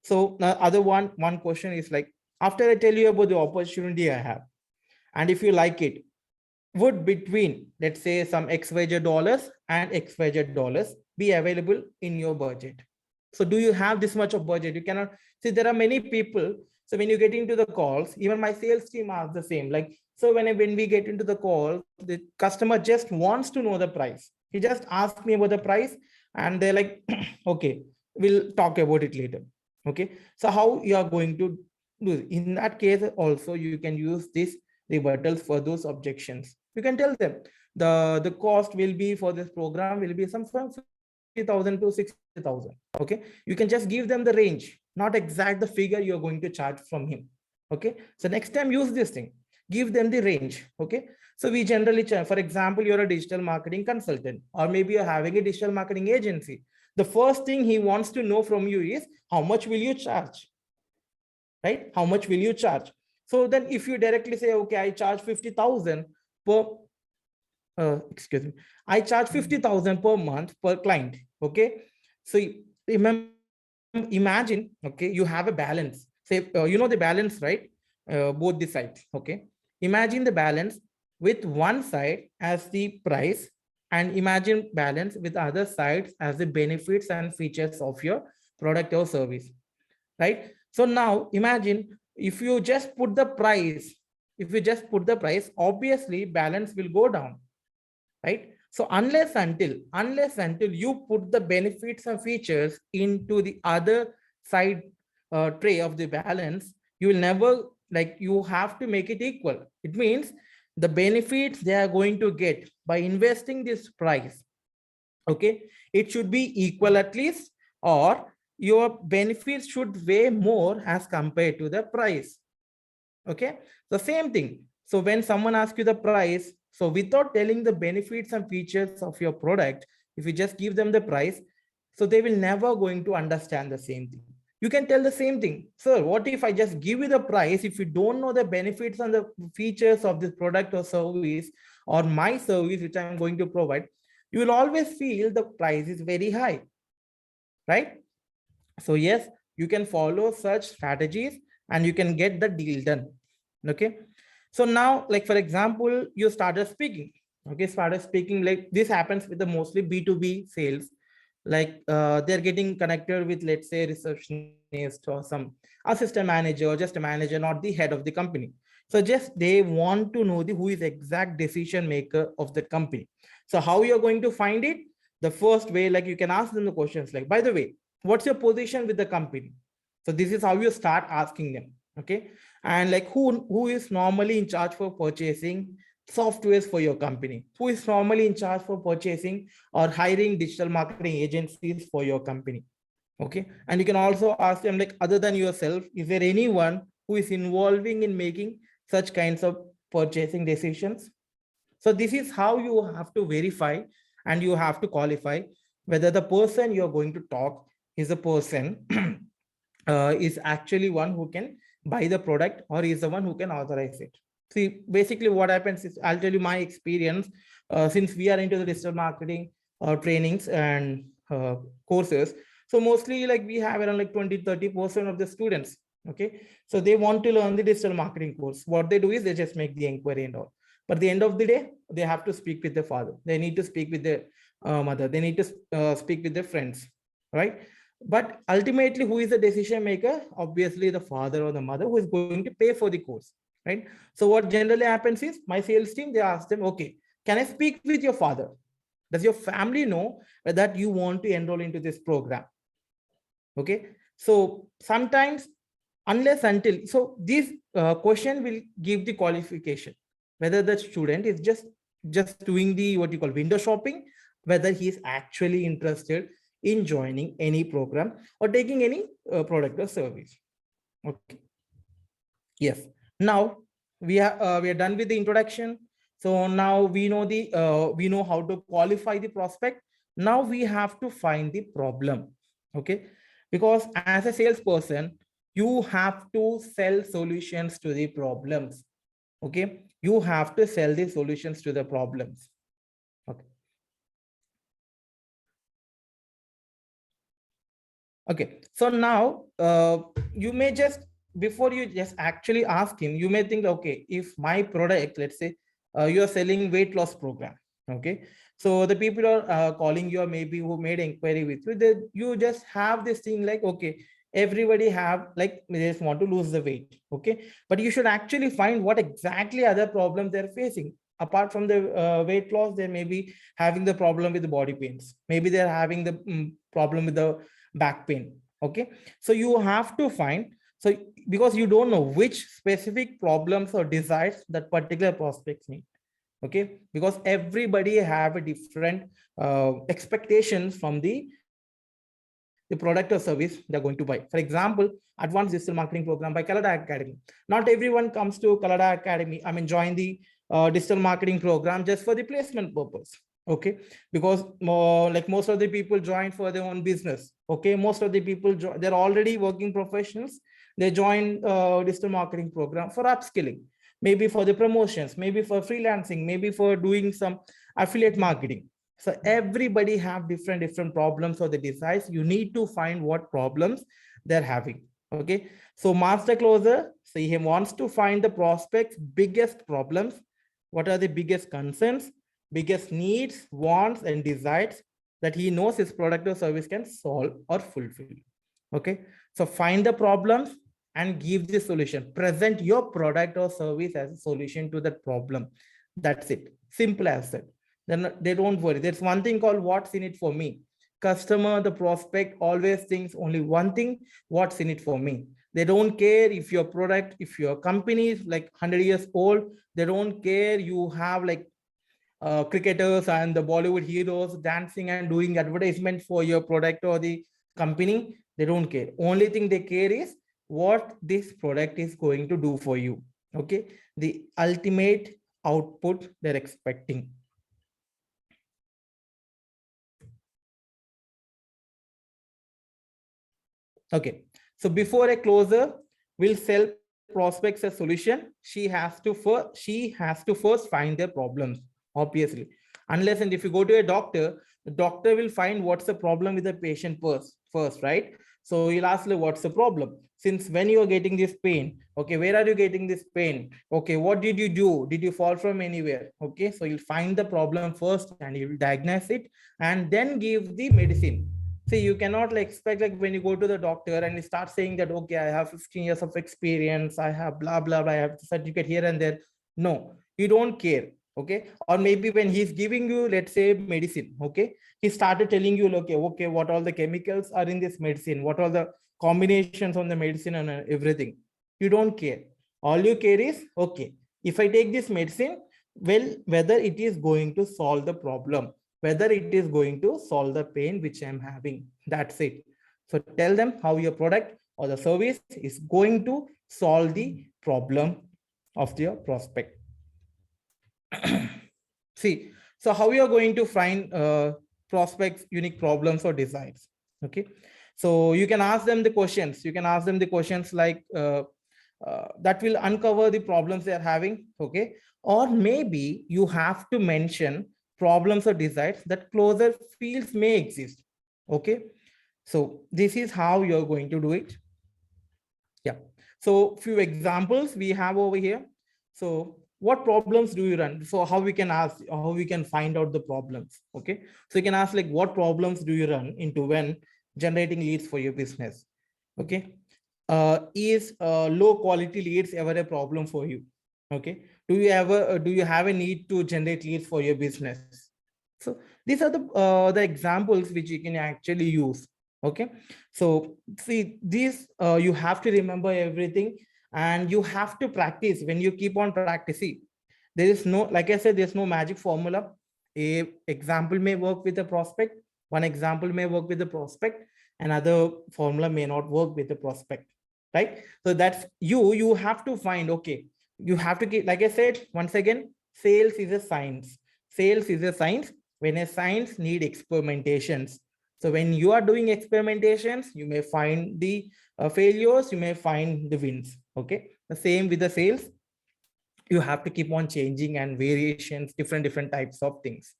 So other one question is like, after I tell you about the opportunity I have, and if you like it, would between, let's say, some XYZ dollars and XYZ dollars be available in your budget? So do you have this much of budget? You cannot see, there are many people. So when you get into the calls, even my sales team asks the same. Like, so when we get into the call, the customer just wants to know the price. He just asked me about the price and they're like, okay, we'll talk about it later. Okay. So how you are going to do it? In that case, also you can use this rebuttals for those objections. You can tell them the cost will be for this program will be some from 50,000 to 60,000. Okay. You can just give them the range, not exact the figure you're going to charge from him. Okay. So next time use this thing, give them the range. Okay. So we generally, for example, you're a digital marketing consultant, or maybe you're having a digital marketing agency. The first thing he wants to know from you is how much will you charge, right? How much will you charge? So then if you directly say, okay, I charge 50,000 per, excuse me, I charge 50,000 per month per client. Okay. So imagine, okay, you have a balance. Say, you know the balance, right? Both the sides. Okay. Imagine the balance with one side as the price, and imagine balance with other sides as the benefits and features of your product or service, right? So now imagine if you just put the price, obviously balance will go down, right? So unless until you put the benefits and features into the other side tray of the balance, you will never, like, you have to make it equal. It means the benefits they are going to get by investing this price, okay, it should be equal at least, or your benefits should weigh more as compared to the price. Okay. The same thing. So when someone asks you the price, so without telling the benefits and features of your product, if you just give them the price, so they will never going to understand the same thing. You can tell the same thing. Sir, what if I just give you the price? If you don't know the benefits and the features of this product or service or my service, which I'm going to provide, you will always feel the price is very high, right? So yes, you can follow such strategies and you can get the deal done. Okay. So now, like, for example, you started speaking. Okay. Started speaking, like this happens with the mostly B2B sales. Like they're getting connected with, let's say, receptionist or some assistant manager or just a manager, not the head of the company. So just they want to know who is exact decision maker of the company. So how you're going to find it? The first way, like, you can ask them the questions like, by the way, what's your position with the company? So this is how you start asking them. Okay. And like, who is normally in charge for purchasing softwares for your company? Who is normally in charge for purchasing or hiring digital marketing agencies for your company? Okay. And you can also ask them, like, other than yourself, is there anyone who is involving in making such kinds of purchasing decisions? So this is how you have to verify and you have to qualify whether the person you're going to talk is a person is actually one who can buy the product or is the one who can authorize it. See, basically what happens is, I'll tell you my experience, since we are into the digital marketing trainings and courses. So mostly like we have around like 20-30% of the students. Okay. So they want to learn the digital marketing course. What they do is they just make the inquiry and all. But at the end of the day, they have to speak with their father. They need to speak with their mother. They need to speak with their friends, right? But ultimately, who is the decision maker? Obviously, the father or the mother who is going to pay for the course, right? So what generally happens is my sales team, they ask them, okay, can I speak with your father? Does your family know that you want to enroll into this program? Okay. So sometimes, unless until, so this question will give the qualification, whether the student is just doing the what you call window shopping, whether he is actually interested in joining any program or taking any product or service. Okay. Yes. Now we are done with the introduction. So now we know we know how to qualify the prospect. Now we have to find the problem. Okay. Because as a salesperson, you have to sell solutions to the problems. Okay. You have to sell the solutions to the problems. Okay. Okay. So now you may just, before you just actually ask him, you may think, okay, if my product, let's say you are selling weight loss program. Okay. So the people are calling you, or maybe who made inquiry with you, you just have this thing like, okay, everybody have like, they just want to lose the weight. Okay. But you should actually find what exactly other problems they're facing. Apart from the weight loss, they may be having the problem with the body pains. Maybe they're having the problem with the back pain. Okay. So you have to find, so because you don't know which specific problems or desires that particular prospects need. Okay. Because everybody have a different expectations from the product or service they're going to buy. For example, advanced digital marketing program by Kallada Academy. Not everyone comes to Kallada Academy, I mean, join the digital marketing program just for the placement purpose. Okay. Because like most of the people join for their own business. Okay. Most of the people, they're already working professionals. They join digital marketing program for upskilling, maybe for the promotions, maybe for freelancing, maybe for doing some affiliate marketing. So everybody have different problems or the desires. You need to find what problems they're having. Okay. So master closer, so he wants to find the prospect's biggest problems. What are the biggest concerns, biggest needs, wants, and desires that he knows his product or service can solve or fulfill. Okay. So find the problems and give the solution. Present your product or service as a solution to that problem. That's it. Simple as that. Then they don't worry. There's one thing called what's in it for me. Customer, the prospect always thinks only one thing, what's in it for me. They don't care if your product, if your company is like 100 years old, they don't care you have like cricketers and the Bollywood heroes dancing and doing advertisement for your product or the company. They don't care. Only thing they care is what this product is going to do for you. Okay. The ultimate output they're expecting. Okay. So before a closer will sell prospects a solution, she has to first find their problems, obviously. Unless and if you go to a doctor, the doctor will find what's the problem with the patient first, right? So he'll ask you, what's the problem? Since when you are getting this pain? Okay, where are you getting this pain? Okay, what did you do? Did you fall from anywhere? Okay, so you'll find the problem first and you'll diagnose it and then give the medicine. See, you cannot like expect like when you go to the doctor and you start saying that, okay, I have 15 years of experience, I have blah, blah, blah, I have certificate here and there. No, you don't care. Okay. Or maybe when he's giving you, let's say, medicine, okay, he started telling you, okay, what all the chemicals are in this medicine, what all the combinations on the medicine and everything. You don't care. All you care is, okay, if I take this medicine, well, whether it is going to solve the problem, whether it is going to solve the pain which I'm having. That's it. So tell them how your product or the service is going to solve the problem of your prospect. See, so how you are going to find prospects' unique problems or desires. Okay. So you can ask them the questions. You can ask them the questions like, that will uncover the problems they are having. Okay, or maybe you have to mention problems or desires that closer fields may exist. Okay, so this is how you're going to do it. Yeah, so few examples we have over here. So what problems do you run? So how we can ask, how we can find out the problems. Okay, so you can ask like, what problems do you run into when generating leads for your business? Okay, is low quality leads ever a problem for you? Okay, do you have a need to generate leads for your business? So these are the examples which you can actually use. Okay, so see these, you have to remember everything, and you have to practice. When you keep on practicing, there is no, like I said, there's no magic formula. A example may work with a prospect, one example may work with the prospect, another formula may not work with the prospect, right? So that's you have to find. Okay, you have to get, like I said, once again, sales is a science. Sales is a science. When a science need experimentations, so when you are doing experimentations, you may find the failures, you may find the wins. Okay, the same with the sales. You have to keep on changing and variations, different types of things.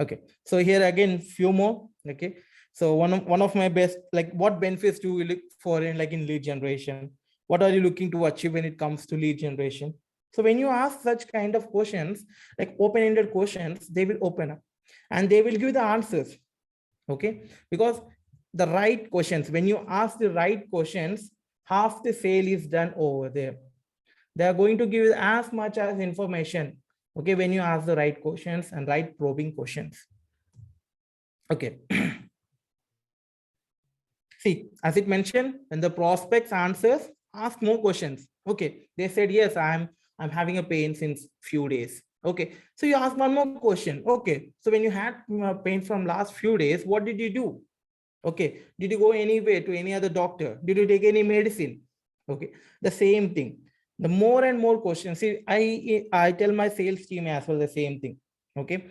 Okay, so here again, few more. Okay, so one of my best, like, what benefits do you look for in, like, in lead generation? What are you looking to achieve when it comes to lead generation? So when you ask such kind of questions, like open-ended questions, they will open up and they will give the answers. Okay, because the right questions, when you ask the right questions, half the sale is done over there. They are going to give as much as information. Okay, when you ask the right questions and right probing questions. Okay. See, as it mentioned, when the prospects answers, ask more questions. Okay, they said, yes, I'm having a pain since few days. Okay, so you ask one more question. Okay, so when you had pain from last few days, what did you do? Okay, did you go anywhere to any other doctor? Did you take any medicine? Okay, the same thing. The more and more questions. See, I tell my sales team as well the same thing. Okay,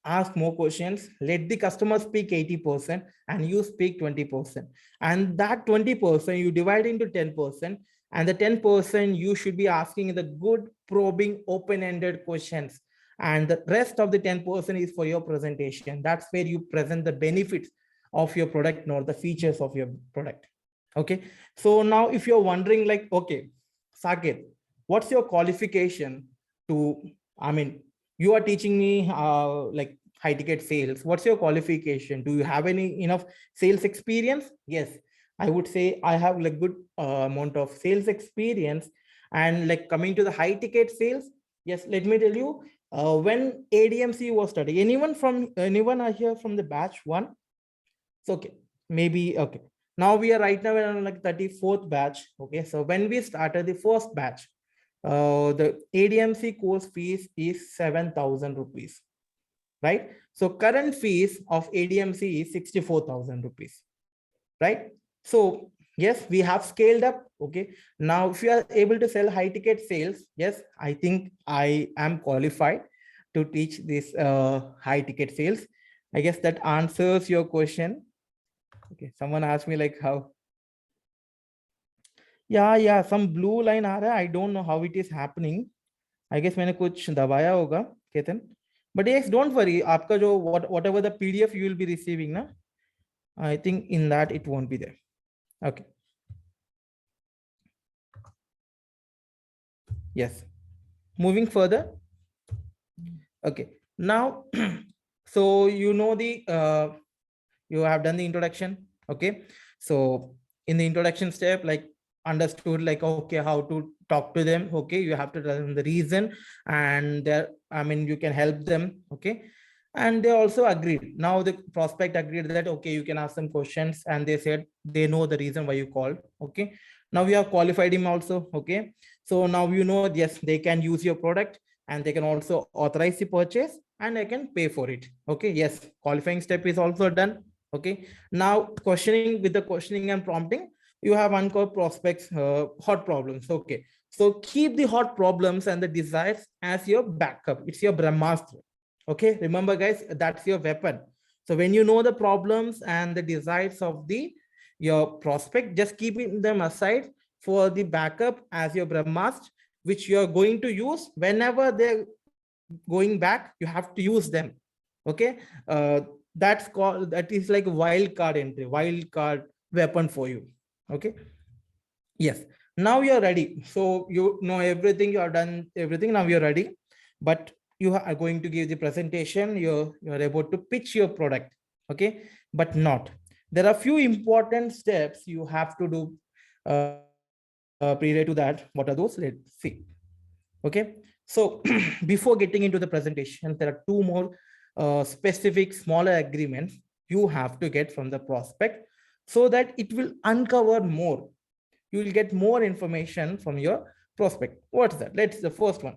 ask more questions. Let the customer speak 80% and you speak 20%. And that 20% you divide into 10%. And the 10% you should be asking the good probing open-ended questions. And the rest of the 10% is for your presentation. That's where you present the benefits of your product, nor the features of your product. Okay, so now if you're wondering, like, okay, Saket, what's your qualification to, I mean, you are teaching me like high ticket sales. What's your qualification? Do you have any enough sales experience? Yes, I would say I have like good amount of sales experience. And like coming to the high ticket sales, yes, let me tell you, when ADMC was studying, anyone are here from the batch one? So okay, maybe okay. Now we are right now in like 34th batch. Okay, so when we started the first batch, the ADMC course fees is 7,000 rupees, right? So current fees of ADMC is 64,000 rupees, right? So yes, we have scaled up. Okay, now if you are able to sell high ticket sales, yes, I think I am qualified to teach this high ticket sales. I guess that answers your question. Okay, someone asked me like how. Yeah, some blue line aa raha hai. I don't know how it is happening. I guess मैंने कुछ दबाया होगा, Ketan. But yes, don't worry. आपका जो whatever the PDF you will be receiving ना, I think in that it won't be there. Okay. Yes. Moving further. Okay. Now, so you know the you have done the introduction. Okay, so in the introduction step, like understood, like, okay, how to talk to them. Okay, you have to tell them the reason, and there, I mean, you can help them. Okay, and they also agreed. Now the prospect agreed that okay, you can ask them questions, and they said they know the reason why you called. Okay, now we have qualified him also. Okay, so now you know, yes, they can use your product and they can also authorize the purchase and I can pay for it. Okay, yes, qualifying step is also done. Okay, now questioning, with the questioning and prompting, you have uncovered prospects hot problems. Okay, so keep the hot problems and the desires as your backup. It's your brahmastra. Okay, remember guys, that's your weapon. So when you know the problems and the desires of the your prospect, just keeping them aside, for the backup as your brahmast, which you are going to use whenever they're going back, you have to use them. Okay. That is like a wild card entry, wild card weapon for you. Okay. Yes. Now you're ready. So you know everything, you are done everything. Now you're ready. But you are going to give the presentation. You're about to pitch your product. Okay. But not. There are few important steps you have to do prior to that. What are those? Let's see. Okay. So before getting into the presentation, there are two more specific smaller agreements you have to get from the prospect so that it will uncover more. You will get more information from your prospect. What's that? Let's the first one.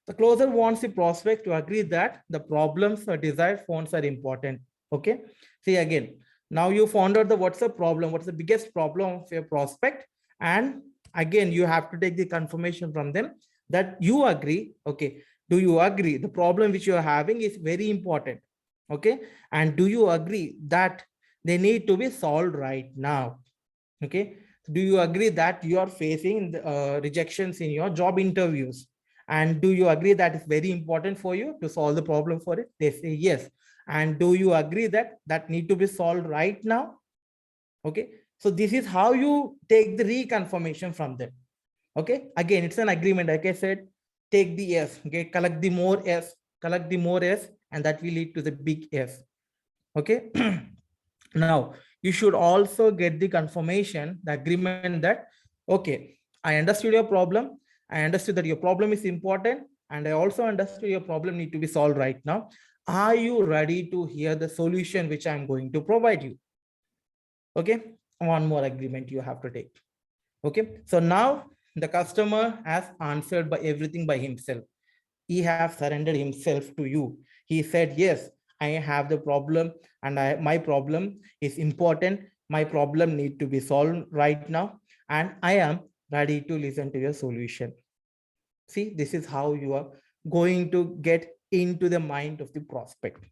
The closer wants the prospect to agree that the problems or desired fonts are important. Okay. See again, now you found out the what's the problem, what's the biggest problem of your prospect, and again you have to take the confirmation from them that you agree. Okay, do you agree the problem which you are having is very important? Okay, and do you agree that they need to be solved right now? Okay, do you agree that you are facing rejections in your job interviews, and do you agree that it's very important for you to solve the problem for it? They say yes. And do you agree that that need to be solved right now? Okay, so this is how you take the reconfirmation from them. Okay, again it's an agreement. Like I said, take the yes, okay, collect the more yes, and that will lead to the big yes. Okay. Now you should also get the confirmation, the agreement that okay, I understood your problem, I understood that your problem is important, and I also understood your problem need to be solved right now. Are you ready to hear the solution which I'm going to provide you? Okay, one more agreement you have to take. Okay, so now the customer has answered by everything by himself. He has surrendered himself to you. He said, yes, I have the problem, and my problem is important. My problem need to be solved right now, and I am ready to listen to your solution. See, this is how you are going to get into the mind of the prospect.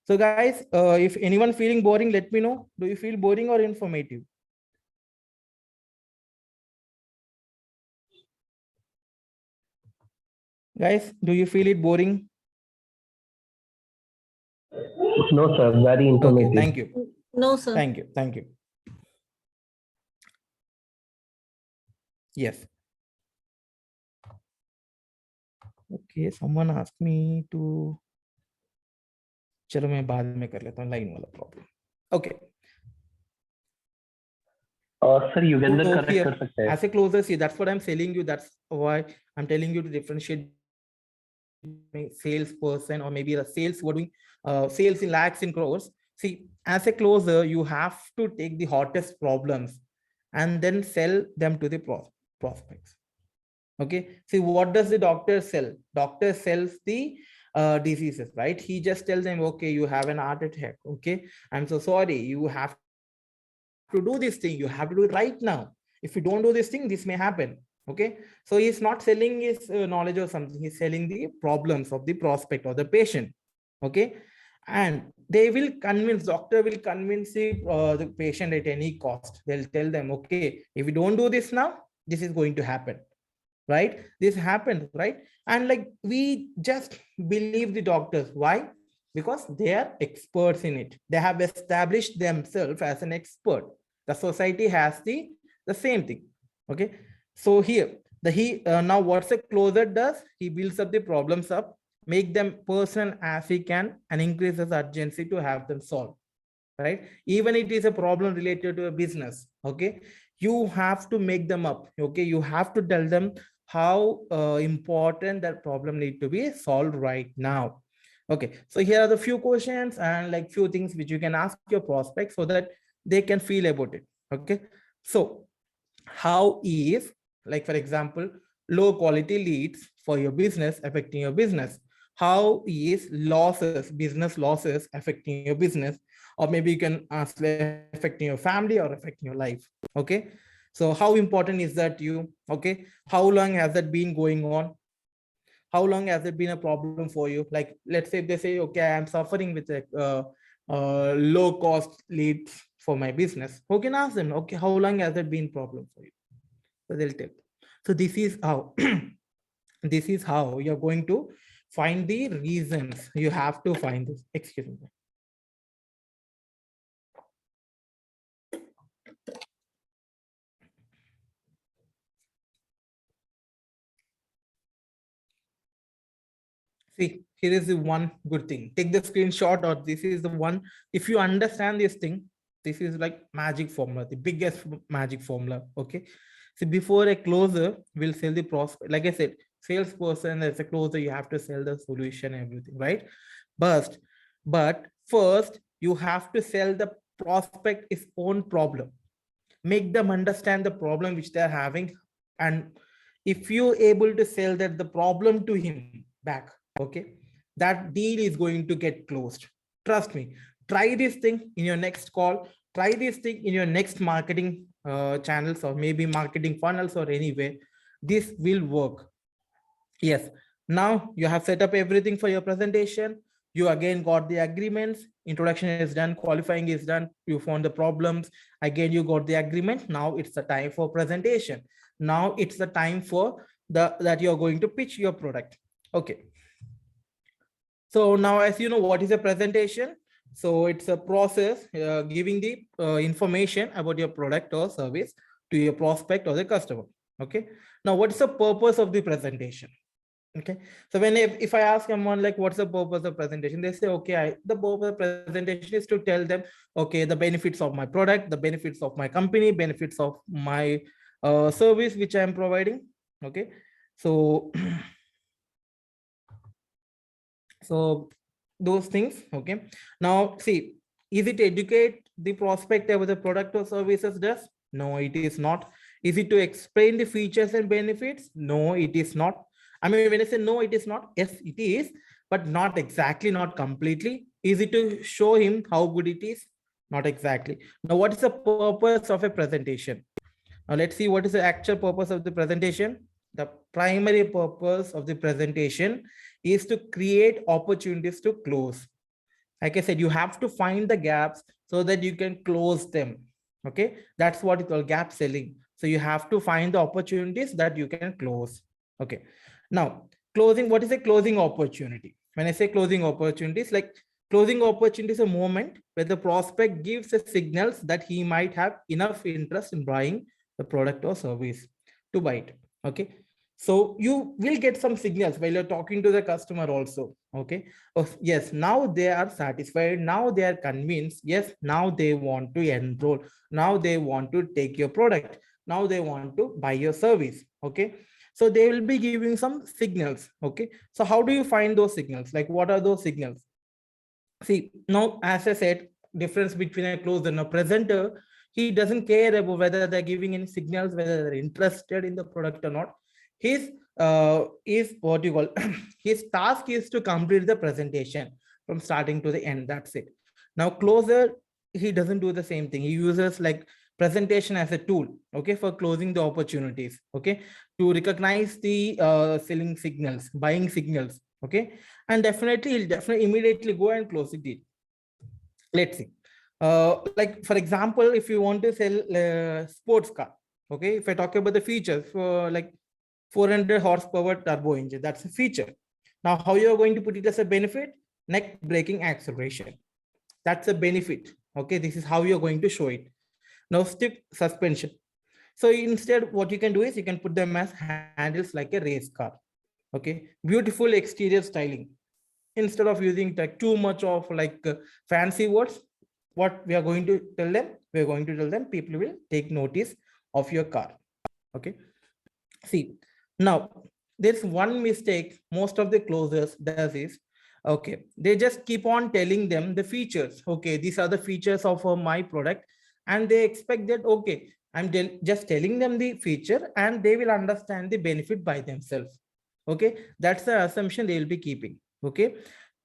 So guys, if anyone feeling boring, let me know. Do you feel boring or informative? Guys, do you feel it boring? No, sir. Very Okay, informative. thank you. No, sir. Thank you. Thank you. Yes. Okay, someone asked me to. चलो मैं बाद में कर लेता हूँ line वाला problem. Okay. Sir, Yugender So correct here, कर सकते हैं. as a closer, see, that's what I'm telling you. That's why I'm telling you to differentiate salesperson or maybe the sales who are doing sales in lakhs in crores. See, as a closer, you have to take the hottest problems and then sell them to the prospects. Okay, see, what does the doctor sell? Doctor sells the diseases, right? He just tells them, okay, you have an heart attack. Okay, I'm so sorry, you have to do this thing, you have to do it right now. If you don't do this thing, this may happen. Okay, so he's not selling his knowledge or something, he's selling the problems of the prospect or the patient. Okay, and they will convince, doctor will convince the patient at any cost. They'll tell them, okay, if you don't do this now, this is going to happen, right? This happens, right? And like we just believe the doctors. Why? Because they are experts in it. They have established themselves as an expert. The society has the same thing. Okay, so here now what's a closer does, he builds up the problems up, make them personal as he can, and increases urgency to have them solved, right? Even it is a problem related to a business. Okay, you have to make them up. Okay, you have to tell them how important that problem need to be solved right now. Okay, so here are the few questions and like few things which you can ask your prospect so that they can feel about it. Okay, so how is, like for example, low quality leads for your business affecting your business? How is losses, business losses affecting your business? Or maybe you can ask affecting your family or affecting your life. Okay, so how important is that to you? Okay, how long has that been going on? How long has it been a problem for you? Like, let's say if they say, okay, I'm suffering with a low cost leads for my business. Who can ask them, okay, how long has that been problem for you? So they'll tell. So this is how this is how you're going to find the reasons. You have to find this. Excuse me. See, here is the one good thing. Take the screenshot, or this is the one. If you understand this thing, this is like magic formula, the biggest magic formula. Okay. So before a closer will sell the prospect, like I said, salesperson as a closer, you have to sell the solution, everything, right? But first you have to sell the prospect his own problem. Make them understand the problem which they're having, and if you're able to sell that the problem to him back, okay, that deal is going to get closed. Trust me. Try this thing in your next call. Try this thing in your next marketing channels, or maybe marketing funnels, or anywhere. This will work. Yes. Now you have set up everything for your presentation. You again got the agreements. Introduction is done. Qualifying is done. You found the problems. Again, you got the agreement. Now it's the time for presentation. Now it's the time for that you're going to pitch your product. Okay. So now, as you know, what is a presentation? So it's a process giving the information about your product or service to your prospect or the customer. Okay. Now, what is the purpose of the presentation? Okay. So when if I ask someone like, what's the purpose of presentation? They say, okay, the purpose of presentation is to tell them, okay, the benefits of my product, the benefits of my company, benefits of my service which I'm providing. Okay. So so those things. Okay. Now see, is it educate the prospect about the product or services? Does? No, it is not. Is it to explain the features and benefits? No, it is not. I mean, when I say no, it is not. Yes, it is, but not exactly, not completely. Is it to show him how good it is? Not exactly. Now, what is the purpose of a presentation? Now, let's see what is the actual purpose of the presentation. The primary purpose of the presentation is to create opportunities to close. Like I said, you have to find the gaps so that you can close them. Okay, that's what it's called, gap selling. So you have to find the opportunities that you can close. Okay. Now, closing, what is a closing opportunity? When I say closing opportunities, like closing opportunity is a moment where the prospect gives a signals that he might have enough interest in buying the product or service to buy it. Okay. So you will get some signals while you're talking to the customer also. Okay. Oh, yes, now they are satisfied. Now they are convinced. Yes, now they want to enroll. Now they want to take your product. Now they want to buy your service. Okay. So they will be giving some signals. Okay. So how do you find those signals? Like, what are those signals? See, now, as I said, difference between a closer and a presenter, he doesn't care about whether they're giving any signals, whether they're interested in the product or not. His is what you call his task is to complete the presentation from starting to the end. That's it. Now, closer, he doesn't do the same thing. He uses like presentation as a tool, okay, for closing the opportunities, okay, to recognize the selling signals, buying signals, okay, and definitely he'll definitely immediately go and close the deal. Let's see, like for example, if you want to sell a sports car, okay, if I talk about the features for like 400 horsepower turbo engine, that's a feature. Now, how you are going to put it as a benefit? Neck braking acceleration, that's a benefit. Okay, this is how you're going to show it. Now, stiff suspension. So instead, what you can do is you can put them as handles like a race car. Okay, beautiful exterior styling. Instead of using like too much of like fancy words, what we are going to tell them? We are going to tell them people will take notice of your car. Okay. See, now there's one mistake most of the closers does is, okay, they just keep on telling them the features. Okay, these are the features of my product, and they expect that, okay, I'm just telling them the feature and they will understand the benefit by themselves. Okay, that's the assumption they will be keeping. Okay,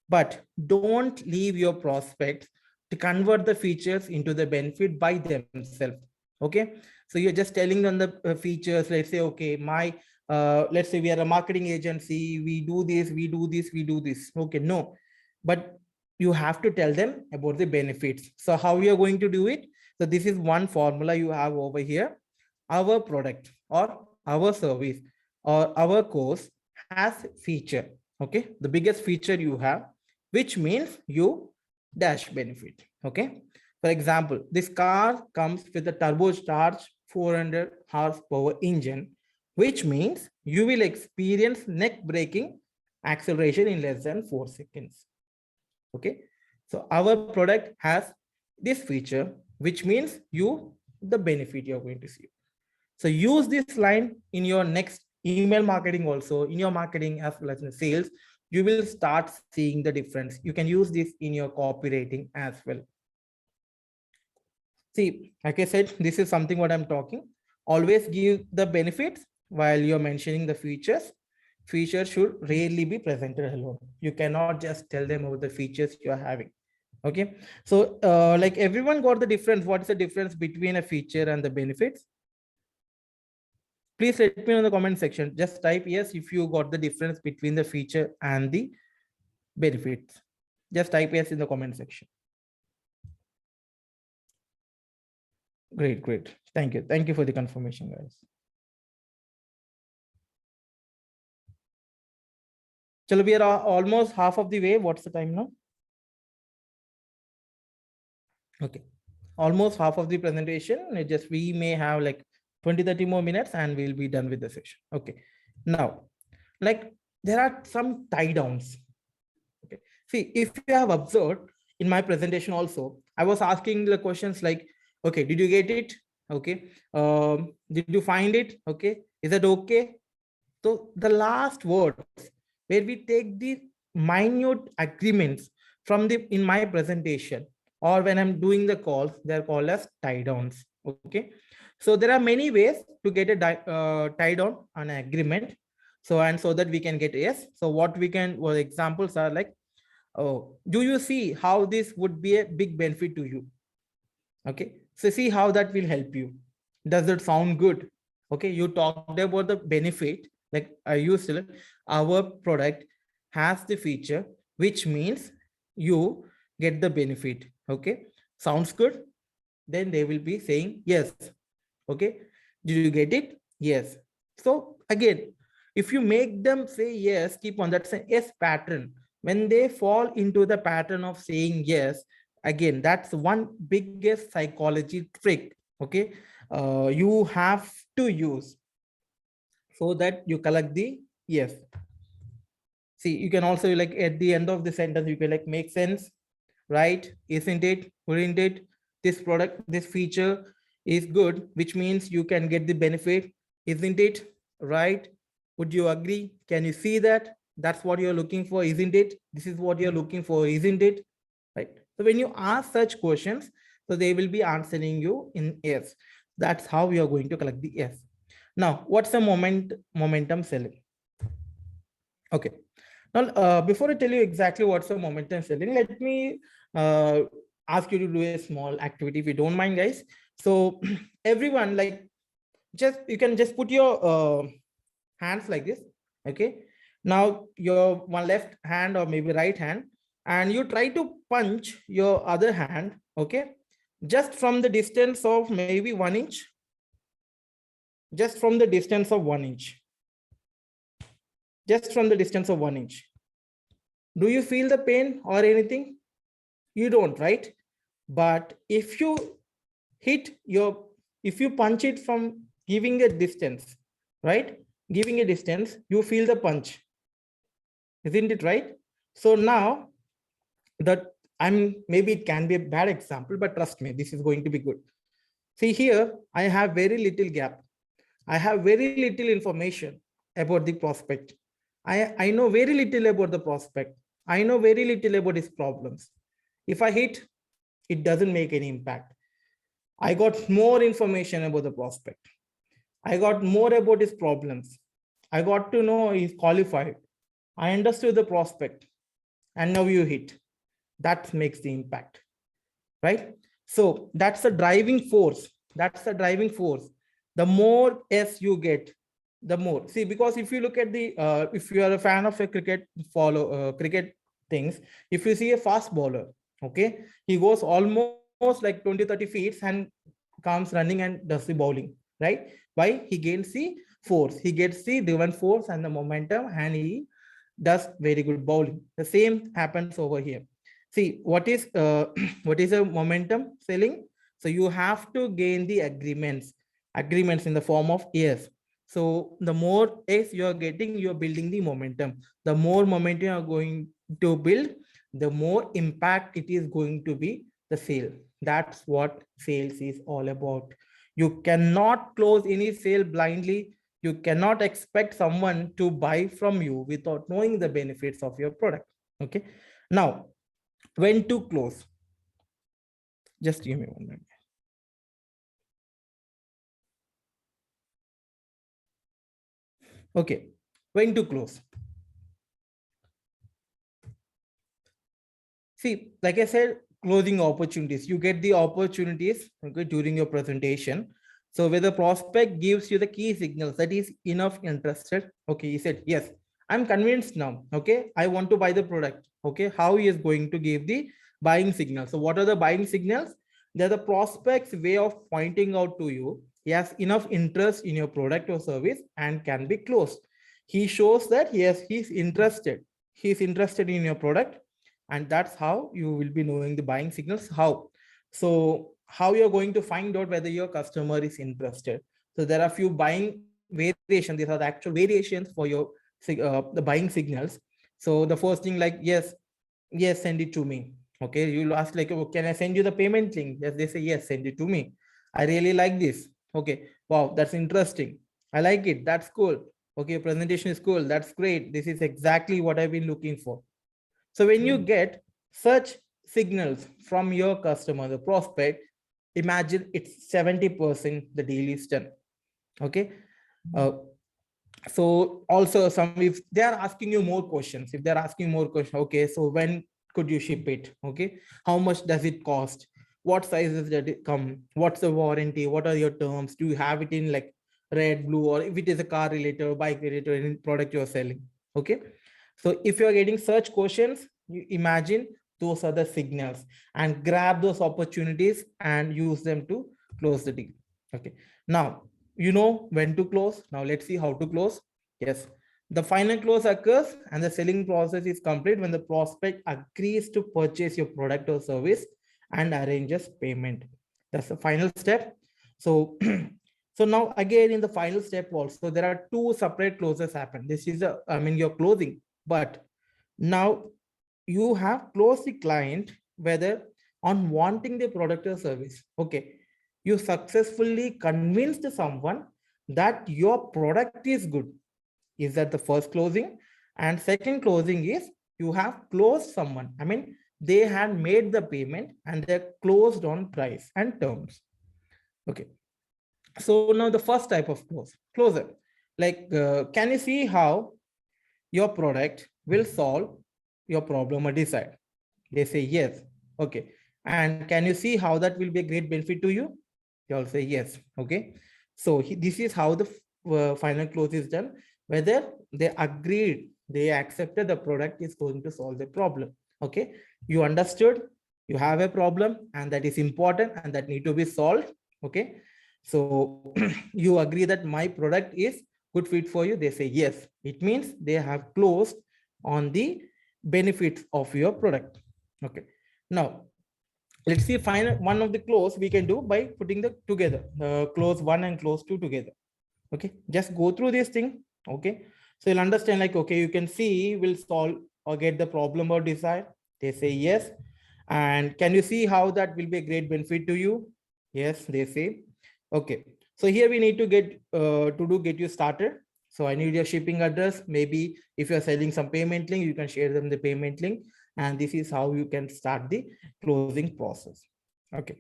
but don't leave your prospects to convert the features into the benefit by themselves. Okay, so you're just telling them the features. Let's say, okay, let's say we are a marketing agency, we do this, we do this, we do this. Okay, no, but you have to tell them about the benefits. So how we are going to do it? So this is one formula you have over here. Our product, or our service or our course has feature. Okay, the biggest feature you have, which means you dash benefit. Okay, for example, this car comes with a turbocharged 400 horsepower engine, which means you will experience neck braking acceleration in less than 4 seconds. Okay, so our product has this feature, which means you the benefit you're going to see. So use this line in your next email marketing, also in your marketing as well as in sales. You will start seeing the difference. You can use this in your copywriting as well. See, like I said, this is something what I'm talking. Always give the benefits while you're mentioning the features. Features should rarely be presented alone. You cannot just tell them about the features you're having. Okay, so like everyone got the difference. What is the difference between a feature and the benefits? Please let me know in the comment section. Just type yes if you got the difference between the feature and the benefits. Just type yes in the comment section. Great, great. Thank you. Thank you for the confirmation, guys. Chalo, we are almost half of the way. What's the time now? Okay, almost half of the presentation. It just we may have like 20-30 more minutes and we'll be done with the session. Okay, now like there are some tie downs. Okay, see, if you have observed in my presentation also, I was asking the questions like, okay, did you get it? Okay, did you find it? Okay, is that okay? So the last words where we take the minute agreements from the in my presentation or when I'm doing the calls, they're called as tie downs. Okay, so there are many ways to get a tie down on an agreement. So and so that we can get yes. So what we can, well, examples are like, oh, do you see how this would be a big benefit to you? Okay, so see how that will help you. Does it sound good? Okay, you talked about the benefit, like I used to, our product has the feature, which means you get the benefit. Okay, sounds good. Then they will be saying yes. Okay, did you get it? Yes. So again, if you make them say yes, keep on that yes pattern. When they fall into the pattern of saying yes, again, that's one biggest psychology trick. Okay, you have to use so that you collect the yes. See, you can also like at the end of the sentence, you can like make sense, right? Isn't it? Wouldn't it? This product, this feature is good, which means you can get the benefit, isn't it? Right? Would you agree? Can you see that? That's what you're looking for, isn't it? This is what you're looking for, isn't it? Right? So when you ask such questions, so they will be answering you in yes. That's how we are going to collect the yes. Now, what's the momentum selling? Okay. Now, before I tell you exactly what's the momentum selling, let me ask you to do a small activity if you don't mind, guys. So everyone, like, just you can just put your hands like this. Okay. Now your one left hand or maybe right hand, and you try to punch your other hand. Okay, just from the distance of maybe 1 inch. Just from the distance of 1 inch. Just from the distance of 1 inch. Do you feel the pain or anything? You don't, right? But if you if you punch it from giving a distance, right? Giving a distance, you feel the punch. Isn't it right? So now that maybe it can be a bad example, but trust me, this is going to be good. See here, I have very little gap. I have very little information about the prospect. I know very little about the prospect. I know very little about his problems. If I hit, it doesn't make any impact. I got more information about the prospect. I got more about his problems. I got to know he's qualified. I understood the prospect. And now you hit. That makes the impact, right? So that's the driving force. That's the driving force. The more S you get, the more. See, because if you look at the, if you are a fan of a cricket things, if you see a fast bowler, okay, he goes almost like 20-30 feet and comes running and does the bowling. right? Why? He gains the force. He gets the driven force and the momentum, and he does very good bowling. The same happens over here. See, what is what is a momentum selling? So you have to gain the agreements in the form of yes. So the more X you are getting, you are building the momentum. The more momentum you are going to build, the more impact it is going to be the sale. That's what sales is all about. You cannot close any sale blindly. You cannot expect someone to buy from you without knowing the benefits of your product. Okay. Now, when to close? Just give me 1 minute. Okay. When to close? See, like I said, closing opportunities. You get the opportunities, okay, during your presentation. So where the prospect gives you the key signals that is enough interested. Okay, he said, yes, I'm convinced now. Okay, I want to buy the product. Okay, how he is going to give the buying signal. So what are the buying signals? They're the prospect's way of pointing out to you he has enough interest in your product or service and can be closed. He shows that yes, he's interested. He's interested in your product, and that's how you will be knowing the buying signals. How you're going to find out whether your customer is interested? So there are few buying variations. These are the actual variations for your the buying signals. So the first thing, like yes, send it to me. Okay, you'll ask like, oh, can I send you the payment link? Yes, they say yes, send it to me. I really like this. Okay, wow, that's interesting. I like it. That's cool. Okay, presentation is cool. That's great. This is exactly what I've been looking for. So when you get such signals from your customer, the prospect, imagine it's 70% the deal is done. Okay. So also if they are asking you more questions, okay, so when could you ship it? Okay. How much does it cost? What sizes does it come? What's the warranty? What are your terms? Do you have it in like red, blue, or if it is a car related or bike related or any product you're selling? Okay. So if you're getting such questions, you imagine those are the signals and grab those opportunities and use them to close the deal. Okay. Now, you know when to close. Now let's see how to close. Yes. The final close occurs and the selling process is complete when the prospect agrees to purchase your product or service and arranges payment. That's the final step. So, so now again in the final step also, there are two separate closes happen. This is your closing, but now you have closed the client whether on wanting the product or service. Okay, you successfully convinced someone that your product is good. Is that the first closing? And second closing is you have closed someone. They had made the payment and they're closed on price and terms. Okay. So now the first type of closer, like can you see how your product will solve your problem or decide? They say yes. Okay. And can you see how that will be a great benefit to you? They all say yes. Okay. So this is how the final close is done. Whether they agreed, they accepted the product is going to solve the problem. Okay. You understood, you have a problem and that is important and that need to be solved. Okay. So you agree that my product is good fit for you. They say yes. It means they have closed on the benefits of your product. Okay. Now let's see final one of the close we can do by putting the together close 1 and close 2 together. Okay, just go through this thing. Okay, so you'll understand like, okay, you can see will solve or get the problem or decide. They say yes. And can you see how that will be a great benefit to you? Yes, they say. Okay, so here we need to get get you started. So I need your shipping address. Maybe if you're selling some payment link, you can share them the payment link. And this is how you can start the closing process. Okay.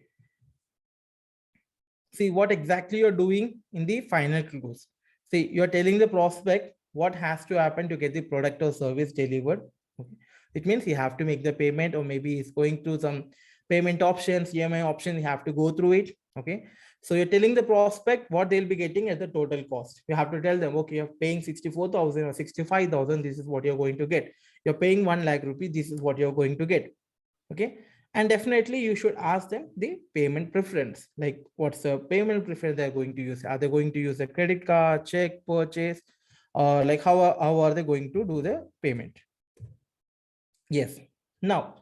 See what exactly you're doing in the final close. See, you're telling the prospect what has to happen to get the product or service delivered. Okay. It means you have to make the payment, or maybe he's going through some payment options, EMI option, you have to go through it. Okay. So you're telling the prospect what they'll be getting at the total cost. You have to tell them, okay, you're paying 64,000 or 65,000. This is what you're going to get. You're paying 1 lakh rupees. This is what you're going to get. Okay. And definitely you should ask them the payment preference, like what's the payment preference they're going to use. Are they going to use a credit card, check, purchase, or like how are they going to do the payment? Yes. Now,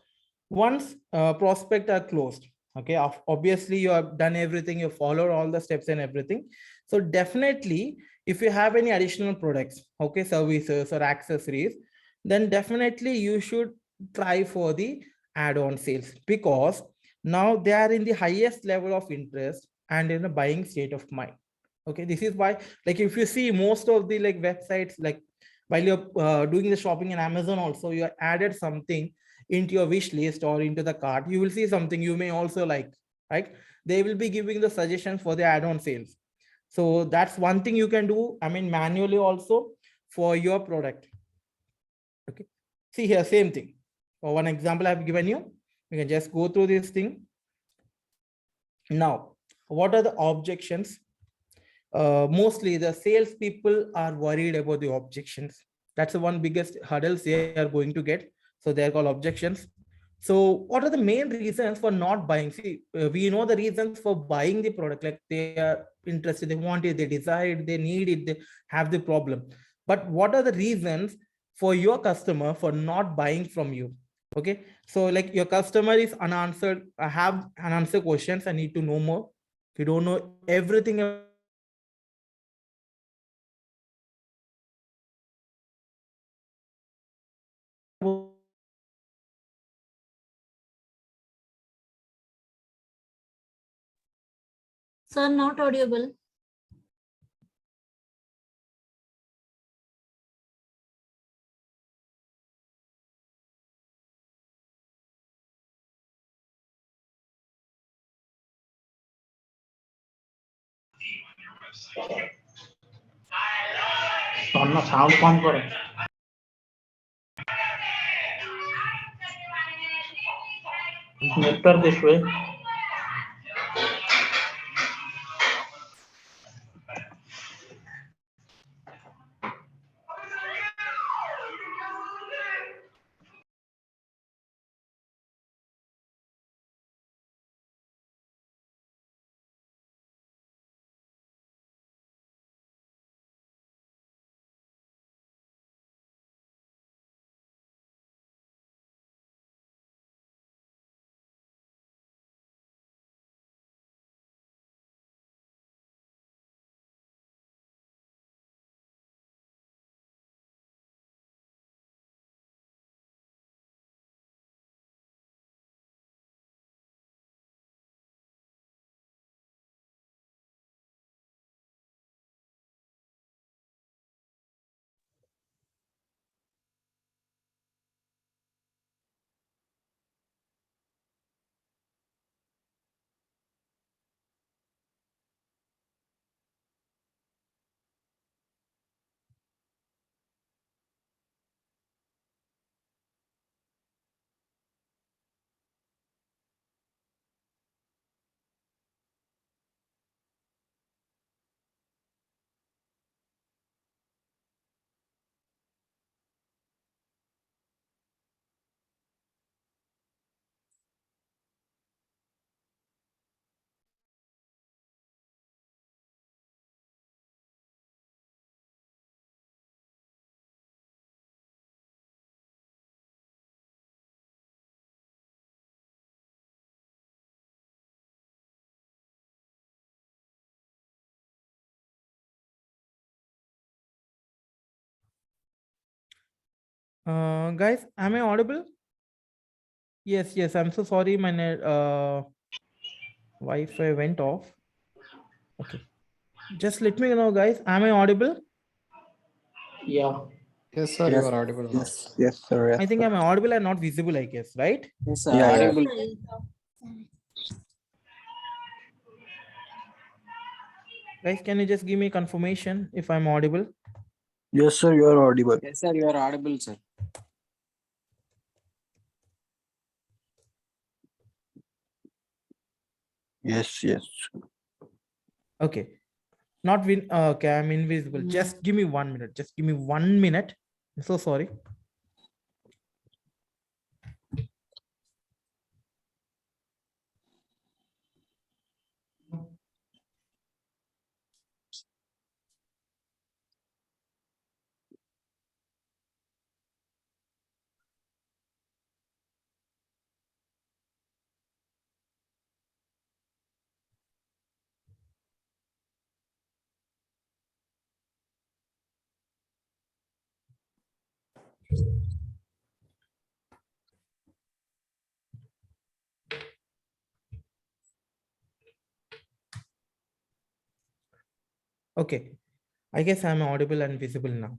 once prospect are closed, okay, obviously you have done everything, you followed all the steps and everything. So definitely, if you have any additional products, okay, services or accessories, then definitely you should try for the add-on sales, because now they are in the highest level of interest and in a buying state of mind. Okay, this is why, like if you see most of the like websites, like while you're doing the shopping in Amazon also, you added something into your wish list or into the cart, you will see something you may also like, right? They will be giving the suggestion for the add-on sales. So that's one thing you can do, I mean, manually also for your product. Okay, see here, same thing. For one example I've given you, you can just go through this thing. Now, what are the objections? Mostly the sales people are worried about the objections. That's the one biggest hurdles they are going to get. So they are called objections. So what are the main reasons for not buying? See, we know the reasons for buying the product, like they are interested, they want it, they desire it, they need it, they have the problem. But what are the reasons for your customer for not buying from you? Okay, so like your customer is unanswered, I have unanswered questions, I need to know more. If you don't know everything about the product, then definitely you will not be able to buy from you. Sir, not audible. Sound কম করো। Network issue. Guys, am I audible? Yes, yes. I'm so sorry. My net, Wi-Fi went off. Okay. Just let me know, guys. Am I audible? Yeah. Yes, sir, you are audible now. Yes, sir. Yes, I think sir. I'm audible and not visible, I guess, right? Yes, sir, Yeah, yeah. audible. Guys, can you just give me confirmation if I'm audible? Yes, sir. You are audible. Yes, sir, you are audible, sir. Yes, yes. Okay. Not win. Okay, I'm invisible. Just give me 1 minute. Just give me 1 minute. I'm so sorry. Okay. I guess I'm audible and visible now.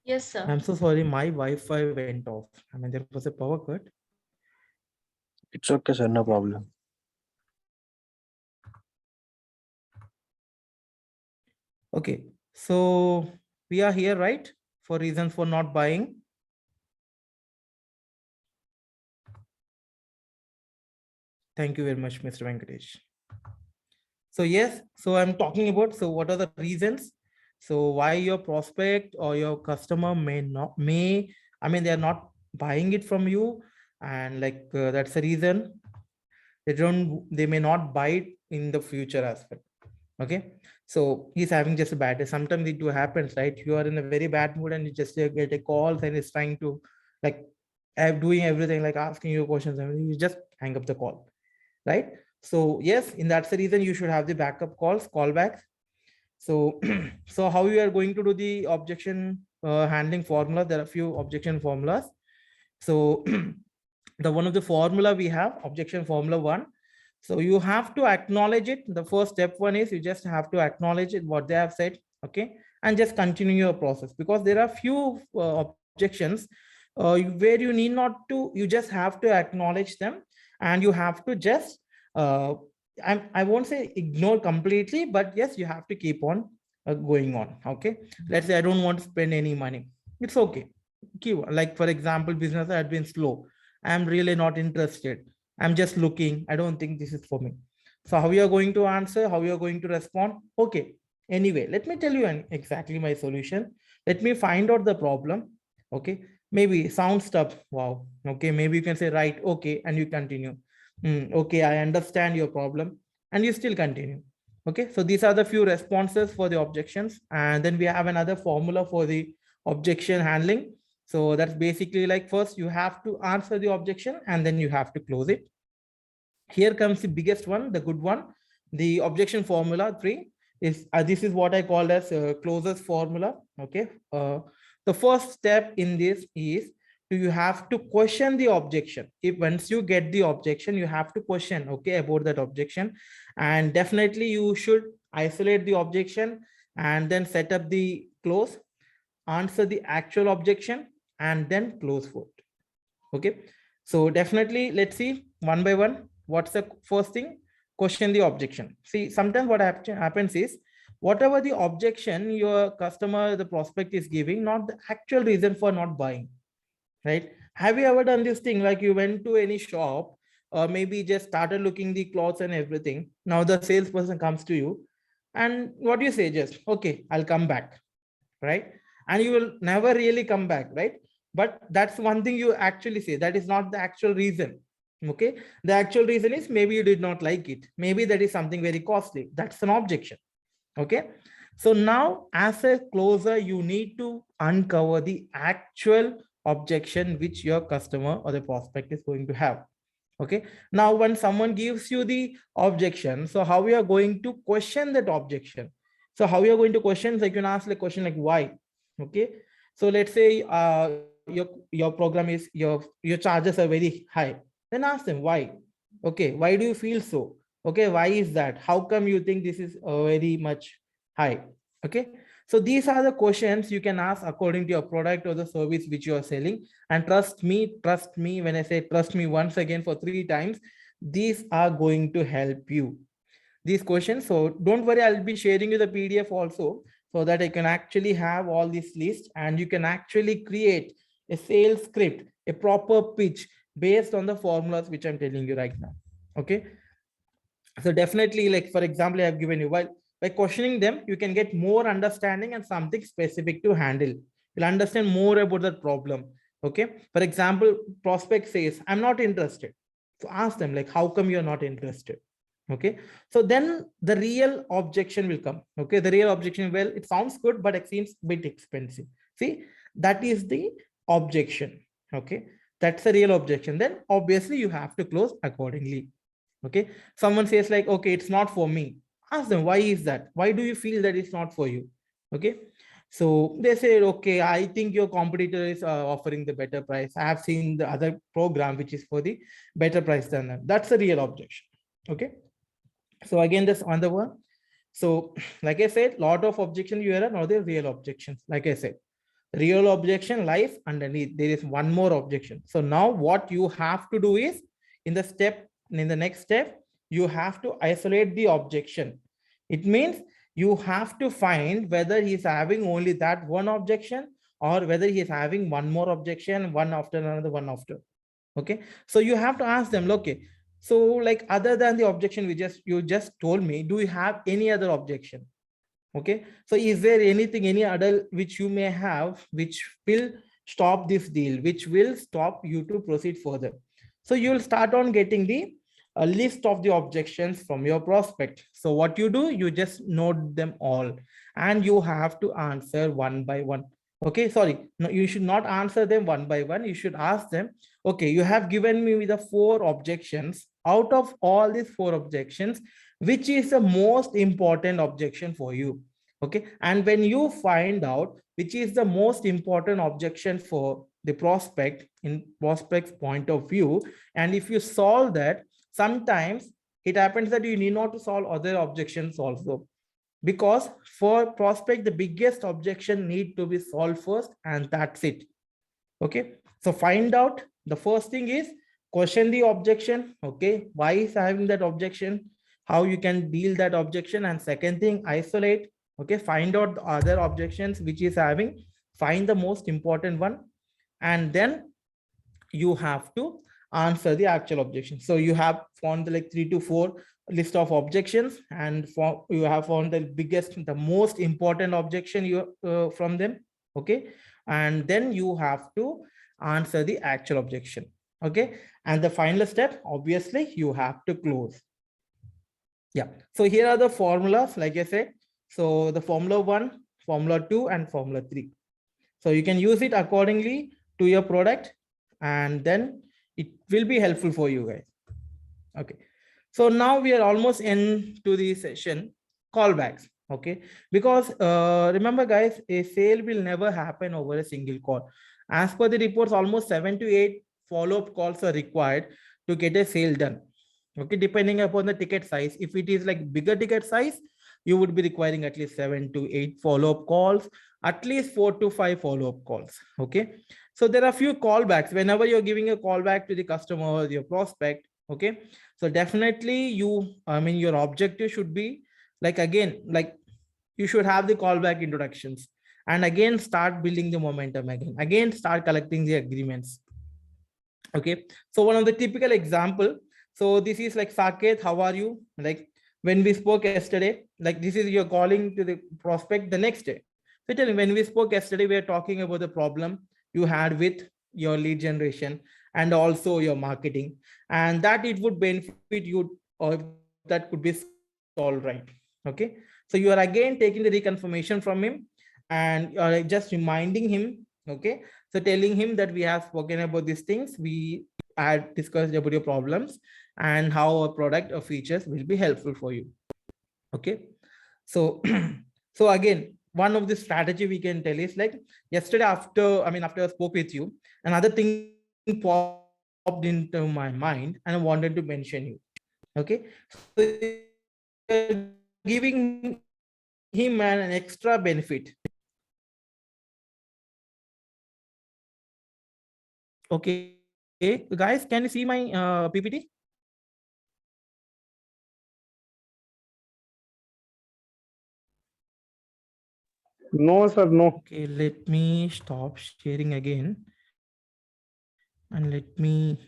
Yes, sir. I'm so sorry. My Wi-Fi went off. I mean, there was a power cut. It's okay, sir. No problem. Okay. So we are here, right? For reasons for not buying. Thank you very much, Mr. Venkatesh. So yes, so I'm talking about, so what are the reasons? So why your prospect or your customer I mean, they're not buying it from you. And like, that's the reason they may not buy it in the future as well. Okay. So he's having just a bad day. Sometimes it do happens, right? You are in a very bad mood and you just get a call and it's trying to like doing everything, like asking you questions and you just hang up the call, right? So yes, in that's the reason you should have the backup calls, callbacks. So so how you are going to do the objection handling formula? There are a few objection formulas. So the one of the formula we have, objection formula 1. So you have to acknowledge it. The first step 1 is you just have to acknowledge it what they have said, okay, and just continue your process, because there are few objections where you need not to, you just have to acknowledge them, and you have to just I won't say ignore completely, but yes, you have to keep on going on. Okay, let's say I don't want to spend any money. It's okay. Like for example, business had been slow. I'm really not interested. I'm just looking. I don't think this is for me. So how you are going to answer? How you are going to respond? Okay. Anyway, let me tell you exactly my solution. Let me find out the problem. Okay. Maybe sound stuff. Wow. Okay. Maybe you can say right. Okay. And you continue. Okay. I understand your problem. And you still continue. Okay. So these are the few responses for the objections. And then we have another formula for the objection handling. So that's basically like, first you have to answer the objection and then you have to close it. Here comes the biggest one, the good one. The objection formula 3 is this is what I call as closest formula. Okay. The first step in this is you have to question the objection. If once you get the objection, you have to question, okay, about that objection. And definitely you should isolate the objection and then set up the close, answer the actual objection, and then close vote. Okay. So definitely let's see one by one. What's the first thing? Question the objection. See, sometimes what happens is whatever the objection your customer, the prospect is giving, not the actual reason for not buying, right? Have you ever done this thing? Like you went to any shop or maybe just started looking the clothes and everything. Now the salesperson comes to you and what do you say? Just, okay, I'll come back, right? And you will never really come back, right? But that's one thing you actually say. That is not the actual reason. Okay. The actual reason is maybe you did not like it. Maybe that is something very costly. That's an objection. Okay. So now as a closer, you need to uncover the actual objection which your customer or the prospect is going to have. Okay. Now, when someone gives you the objection, so how we are going to question that objection? So how you are going to question? So you can ask the question like why. Okay. So let's say your program is your charges are very high. Then ask them why. Okay. Why do you feel so? Okay. Why is that? How come you think this is very much high? Okay. So these are the questions you can ask according to your product or the service which you are selling. And trust me, when I say trust me once again for 3 times, these are going to help you. These questions. So don't worry, I'll be sharing you the PDF also so that I can actually have all this list and you can actually create a sales script, a proper pitch based on the formulas which I'm telling you right now. Okay. So definitely, like for example, I have given you, while by questioning them, you can get more understanding and something specific to handle. You'll understand more about that problem. Okay. For example, prospect says, I'm not interested. So ask them like, how come you're not interested? Okay. So then the real objection will come. Okay. The real objection, well, it sounds good, but it seems a bit expensive. See, that is the objection. Okay. That's the real objection. Then obviously you have to close accordingly. Okay. Someone says like, okay, it's not for me. Ask them, why is that? Why do you feel that it's not for you? Okay. So they say, okay, I think your competitor is offering the better price. I have seen the other program, which is for the better price than that. That's the real objection. Okay. So again, this on the one, So like I said, lot of objection you hear, now the real objections. Like I said, real objection lies underneath. There is one more objection. So now what you have to do is in the next step, you have to isolate the objection. It means you have to find whether he's having only that one objection or whether he's having one more objection, one after another, one after. Okay. So you have to ask them, okay, so like other than the objection you just told me, do you have any other objection? Okay, so is there anything, any other which you may have, which will stop this deal, which will stop you to proceed further? So you'll start on getting the list of the objections from your prospect. So what you do, you just note them all and you have to answer one by one. Okay, sorry, no, you should not answer them one by one. You should ask them, okay, you have given me the 4 objections. Out of all these 4 objections, which is the most important objection for you? Okay, and when you find out which is the most important objection for the prospect in prospect's point of view, and if you solve that, sometimes it happens that you need not to solve other objections also, because for prospect the biggest objection need to be solved first, and that's it. Okay, so find out, the first thing is question the objection. Okay, why is having that objection, how you can deal that objection, and second thing, isolate. Okay, find out the other objections which is having, find the most important one, and then you have to answer the actual objection. So you have found the like 3 to 4 list of objections, and you have found the biggest, the most important objection you from them. Okay, and then you have to answer the actual objection. Okay, and the final step, obviously you have to close. Yeah, so here are the formulas, like I said. So the formula 1, formula 2, and formula 3. So you can use it accordingly to your product, and then it will be helpful for you guys. Okay, so now we are almost into the session, callbacks. Okay, because remember guys, a sale will never happen over a single call. As per the reports, almost 7 to 8 follow-up calls are required to get a sale done. Okay, depending upon the ticket size. If it is like bigger ticket size, you would be requiring at least 7 to 8 follow-up calls, at least 4 to 5 follow-up calls. Okay, so there are a few callbacks whenever you're giving a callback to the customer or your prospect. Okay, so definitely your objective should be like, again, like you should have the callback introductions, and again start building the momentum, again start collecting the agreements. Okay, so one of the typical example, so this is like, Saket, how are you? Like when we spoke yesterday, like this is you're calling to the prospect the next day. So tell me, when we spoke yesterday, we are talking about the problem you had with your lead generation and also your marketing, and that it would benefit you, or that could be solved, right? Okay, so you are again taking the reconfirmation from him, and you're just reminding him. Okay, so telling him that we have spoken about these things, we had discussed about your problems and how our product or features will be helpful for you. Okay, so so again, one of the strategy we can tell is like, yesterday after I spoke with you, another thing popped into my mind and I wanted to mention you. Okay, so giving him an extra benefit. Okay, guys, can you see my PPT? No, sir, no. Okay, let me stop sharing again, and let me.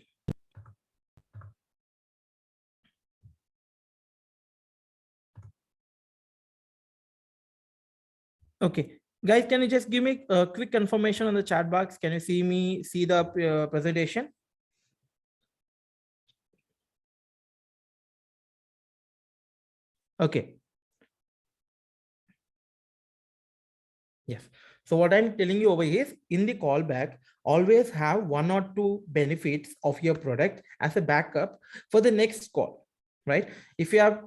Okay, guys, can you just give me a quick confirmation on the chat box? Can you see the presentation? Okay. Yes. So what I'm telling you over here is, in the callback, always have 1 or 2 benefits of your product as a backup for the next call, right? If you have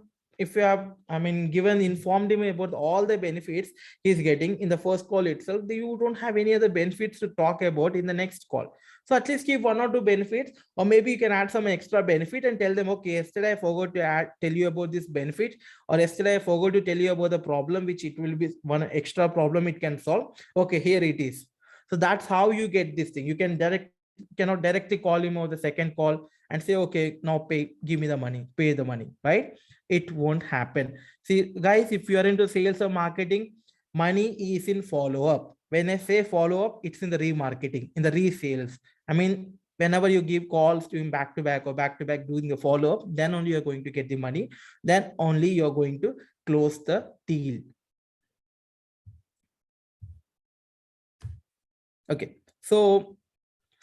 informed him about all the benefits he's getting in the first call itself, you don't have any other benefits to talk about in the next call. So at least keep 1 or 2 benefits, or maybe you can add some extra benefit and tell them, okay, yesterday I forgot to tell you about this benefit, or yesterday I forgot to tell you about the problem, which it will be one extra problem it can solve. Okay, here it is. So that's how you get this thing. You cannot directly call him over the second call and say, okay, now give me the money, pay the money, right? It won't happen. See, guys, if you are into sales or marketing, money is in follow-up. When I say follow-up, it's in the remarketing, in the resales. I mean, whenever you give calls to him back to back or back to back doing the follow-up, then only you're going to get the money. Then only you're going to close the deal. Okay, so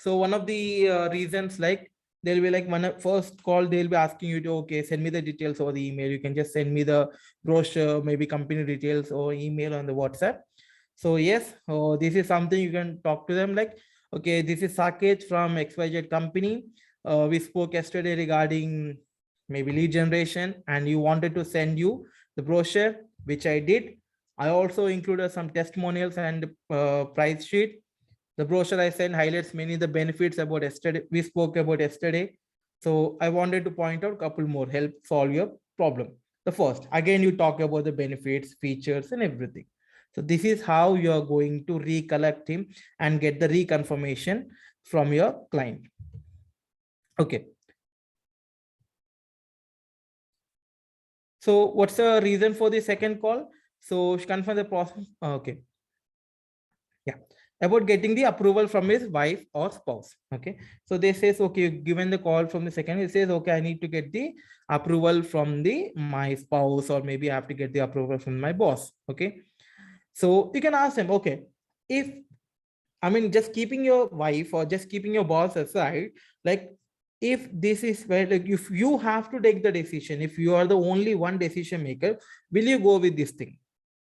one of the reasons, like, they'll be like, when first call, they'll be asking you to, okay, send me the details over the email. You can just send me the brochure, maybe company details or email on the WhatsApp. So yes, this is something you can talk to them like, okay, this is Saket from XYZ company. We spoke yesterday regarding maybe lead generation, and you wanted to send you the brochure, which I did. I also included some testimonials and price sheet. The brochure I sent highlights many of the benefits about yesterday. We spoke about yesterday. So I wanted to point out a couple more, help solve your problem. The first, again, you talk about the benefits, features, and everything. So this is how you are going to recollect him and get the reconfirmation from your client. Okay. So what's the reason for the second call? So confirm the process. Okay. Yeah. About getting the approval from his wife or spouse. Okay. So they says, okay, given the call from the second, he says, okay, I need to get the approval from my spouse, or maybe I have to get the approval from my boss. Okay. So you can ask them, okay, just keeping your wife or just keeping your boss aside, like, if this is where, like, if you have to take the decision, if you are the only one decision maker, will you go with this thing?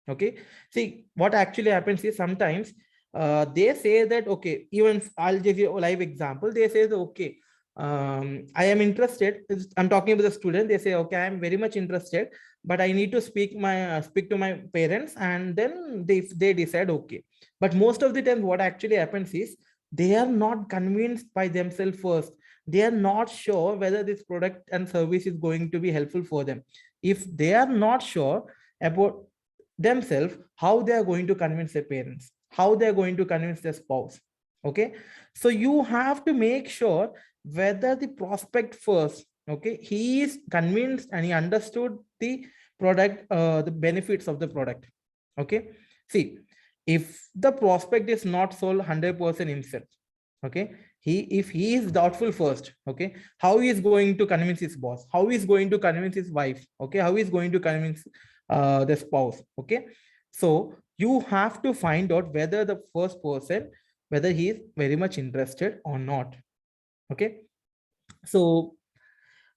Okay. See, what actually happens is sometimes they say that, okay, even I'll give you a live example. They say that, okay, I am interested. I'm talking about the student. They say, okay, I am very much interested, but I need to speak to my parents, and then they decide, okay. But most of the time, what actually happens is they are not convinced by themselves first. They are not sure whether this product and service is going to be helpful for them. If they are not sure about themselves, how they are going to convince their parents, how they are going to convince their spouse. Okay, so you have to make sure whether the prospect first, okay, he is convinced and he understood the product, the benefits of the product. Okay, see, if the prospect is not sold 100% himself, okay, if he is doubtful first, okay, how he is going to convince his boss, how he is going to convince his wife, okay, how he is going to convince the spouse. Okay, so you have to find out whether the first person, whether he is very much interested or not. Okay, so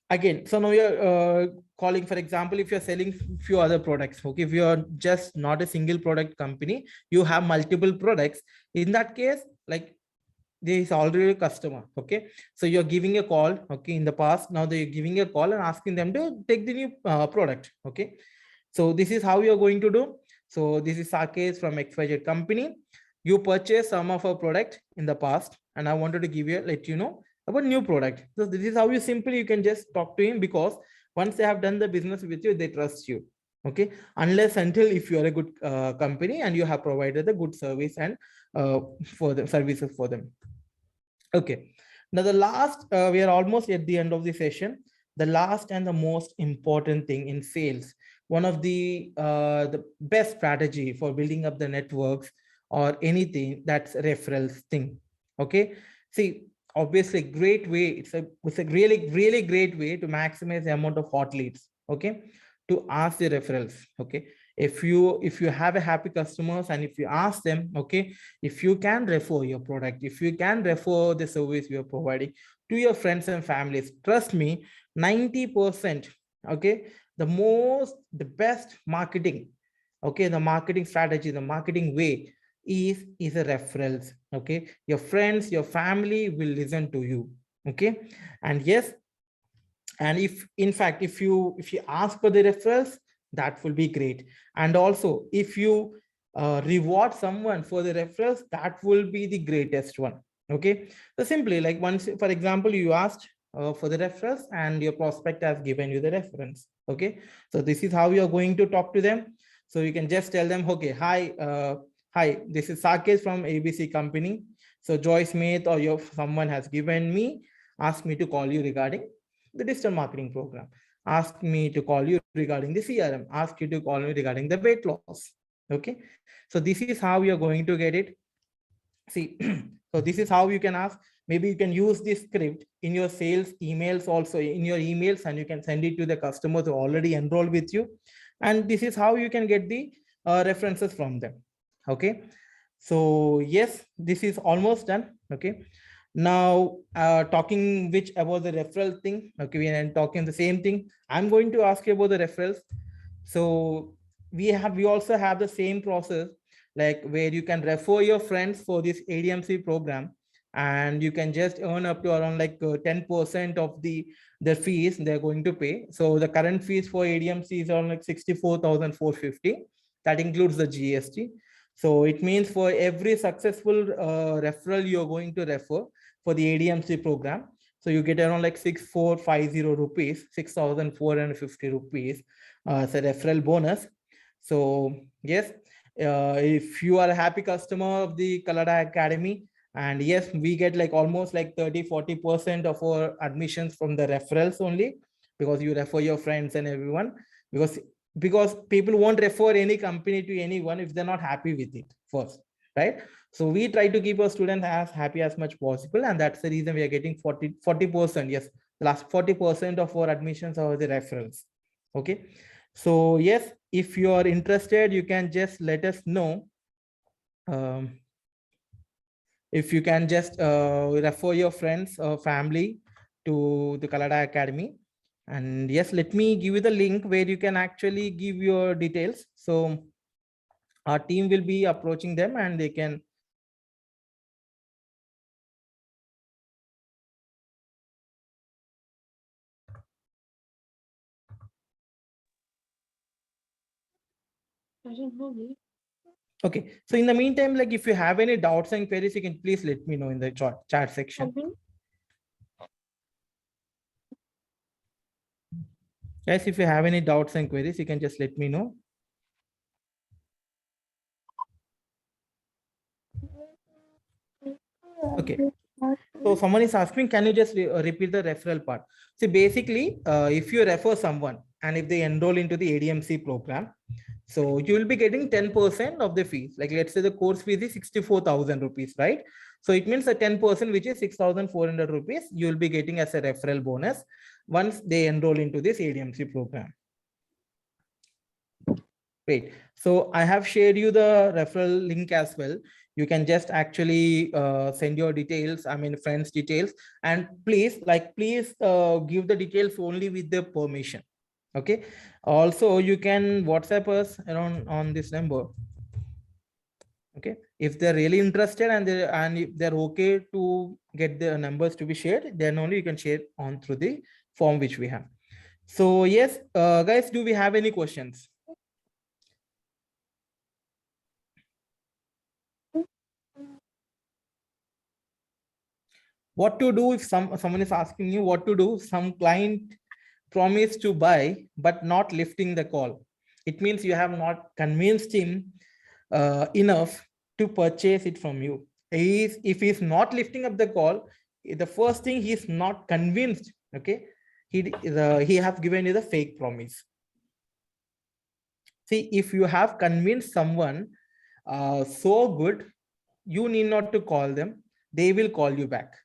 again, so now you're calling, for example, if you're selling few other products, okay, if you're just not a single product company, you have multiple products. In that case, like, there is already a customer. Okay, so you're giving a call. Okay, in the past, now they're giving a call and asking them to take the new product. Okay, so this is how you're going to do. So this is Sakesh from XYZ company. You purchased some of our product in the past, and I wanted to let you know about new product. So this is how you can just talk to him, because once they have done the business with you, they trust you. Okay, unless until if you are a good company and you have provided a good service and for the services for them. Okay, now the last, we are almost at the end of the session. The last and the most important thing in sales, one of the best strategy for building up the networks or anything, that's referrals thing. Okay, see, obviously great way, it's a really great way to maximize the amount of hot leads. Okay, to ask the referrals. Okay, if you have a happy customers, and if you ask them, okay, if you can refer your product, if you can refer the service we are providing to your friends and families, trust me, 90%, okay, the best marketing, okay, the marketing strategy, the marketing way is a referrals. Okay, your friends, your family will listen to you. Okay, and yes, and if in fact, if you ask for the referrals, that will be great. And also, if you reward someone for the referrals, that will be the greatest one. Okay, so simply like once, for example, you asked for the reference and your prospect has given you the reference. Okay, so this is how you are going to talk to them. So you can just tell them, okay, hi, this is Sakesh from ABC company. So Joyce Smith or someone has given me, asked me to call you regarding the digital marketing program, asked me to call you regarding the CRM, asked you to call me regarding the weight loss. Okay, so this is how you're going to get it. See, so this is how you can ask. Maybe you can use this script in your sales emails, also in your emails, and you can send it to the customers who already enrolled with you. And this is how you can get the references from them. Okay, so yes, this is almost done. Okay, now talking which about the referral thing. Okay, we are talking the same thing. I'm going to ask you about the referrals. So we also have the same process, like where you can refer your friends for this ADMC program, and you can just earn up to around like 10% of the fees they're going to pay. So the current fees for ADMC is around like 64,450. That includes the GST. So it means for every successful referral you're going to refer for the ADMC program, so you get around like 6,450 rupees, 6,450 rupees as a referral bonus. So yes, if you are a happy customer of the Kallada Academy, and yes, we get like almost like 30-40% of our admissions from the referrals only, because you refer your friends and everyone, because people won't refer any company to anyone if they're not happy with it first, right? So we try to keep our students as happy as much possible, and that's the reason we are getting 40%. Yes, the last 40% of our admissions are the referrals. Okay, so yes, if you are interested, you can just let us know. If you can just refer your friends or family to the Kallada Academy. And yes, let me give you the link where you can actually give your details. So our team will be approaching them, and they can. I don't know. Okay, so in the meantime, like if you have any doubts and queries, you can please let me know in the chat section. Guys, if you have any doubts and queries, you can just let me know. Okay, so someone is asking, can you just repeat the referral part? See, basically, if you refer someone and if they enroll into the ADMC program, so you will be getting 10% of the fees. Like let's say the course fee is 64,000 rupees, right? So it means a 10%, which is 6,400 rupees, you will be getting as a referral bonus once they enroll into this ADMC program. Great. So I have shared you the referral link as well. You can just actually send your details, I mean, friends' details, and please give the details only with the permission. Okay. Also, you can WhatsApp us around on this number. Okay. If they're really interested and if they're okay to get the numbers to be shared, then only you can share on through the form which we have. So yes, guys, do we have any questions? What to do if someone is asking you what to do? Some client promise to buy but not lifting the call. It means you have not convinced him enough to purchase it from you. If he's not lifting up the call, the first thing, he's not convinced. Okay, he have given you the fake promise. See, if you have convinced someone so good, you need not to call them. They will call you back.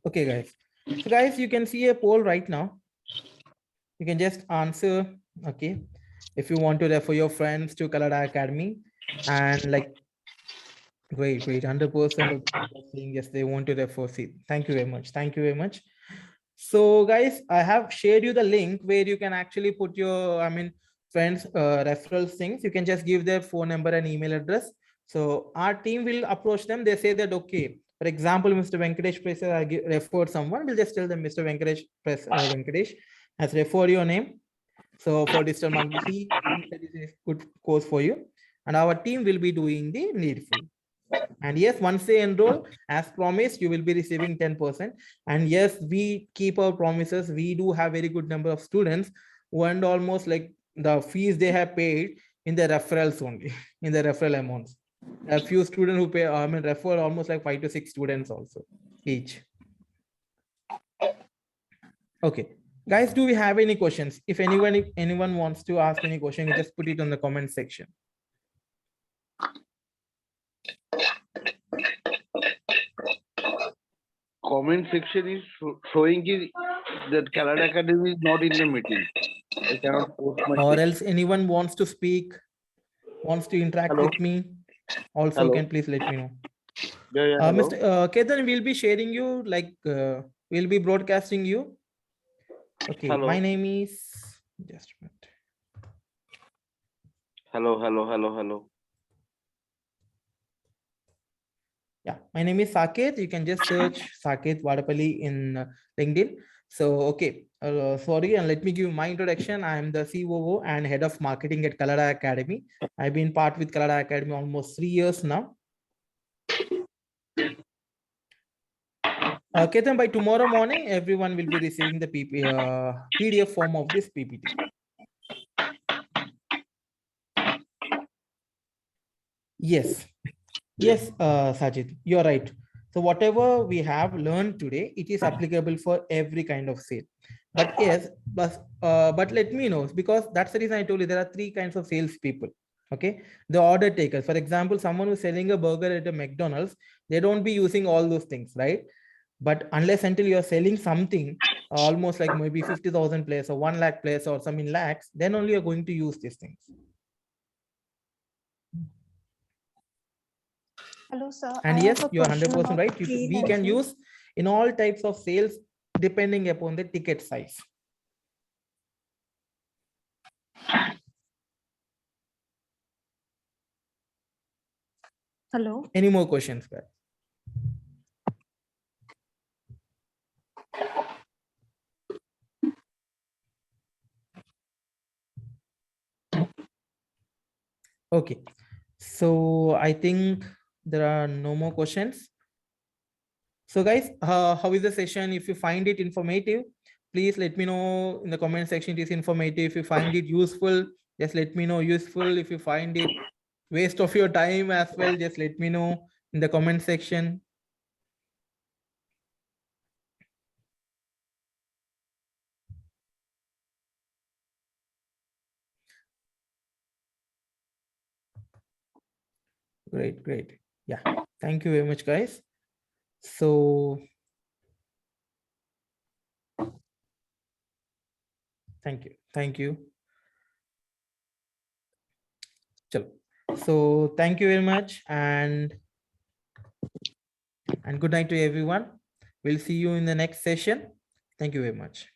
Okay, guys. So guys, you can see a poll right now. You can just answer, okay, if you want to refer your friends to Kallada Academy, and like, wait, 100% saying yes, they want to refer. See, thank you very much. Thank you very much. So guys, I have shared you the link where you can actually put your, I mean, friends referral things. You can just give their phone number and email address. So our team will approach them. They say that, okay, For example, Mr. Venkatesh referred someone, we'll just tell them Mr. Venkatesh has referred your name. So for digital marketing, he said it's a good course for you. And our team will be doing the needful. And yes, once they enroll, as promised, you will be receiving 10%. And yes, we keep our promises. We do have very good number of students who earned almost like the fees they have paid in the referrals only, in the referral amounts. A few students who pay, refer almost like 5 to 6 students also each. Okay, guys, do we have any questions? If anyone wants to ask any question, you just put it on the comment section. Comment section is showing that Kallada Academy is not in the meeting. I cannot post my Or picture. else anyone wants to speak, wants to interact Hello. with me, also Hello. can please let me know. Yeah, hello. Mr. Ketan, we'll be sharing you, like, we'll be broadcasting you. Okay, Hello. my name is, just a minute. Hello. Yeah, my name is Saket. You can just search Saket Vadapalli in LinkedIn. So, okay, sorry, and let me give you my introduction. I am the COO and head of marketing at Kallada Academy. I've been part with Kallada Academy almost 3 years now. Ketan, by tomorrow morning, everyone will be receiving the PDF form of this PPT. Yes, Sajid, you're right. So whatever we have learned today, it is applicable for every kind of sale. But yes, but let me know, because that's the reason I told you there are 3 kinds of sales people. Okay, the order takers. For example, someone who's selling a burger at a McDonald's, they don't be using all those things, right? But unless until you're selling something almost like maybe 50,000 plus or 1 lakh plus or some in lakhs, then only you're going to use these things. Hello, sir. And I yes, have a you're question 100% about right. We can freelancing. use in all types of sales depending upon the ticket size. Hello. Any more questions, guys? Okay, so I think there are no more questions. So guys, how is the session? If you find it informative, please let me know in the comment section. It is informative. If you find it useful, just let me know useful. If you find it waste of your time as well, just let me know in the comment section. Great. Yeah, thank you very much, guys. So thank you. Chalo. So thank you very much, and good night to everyone. We'll see you in the next session. Thank you very much.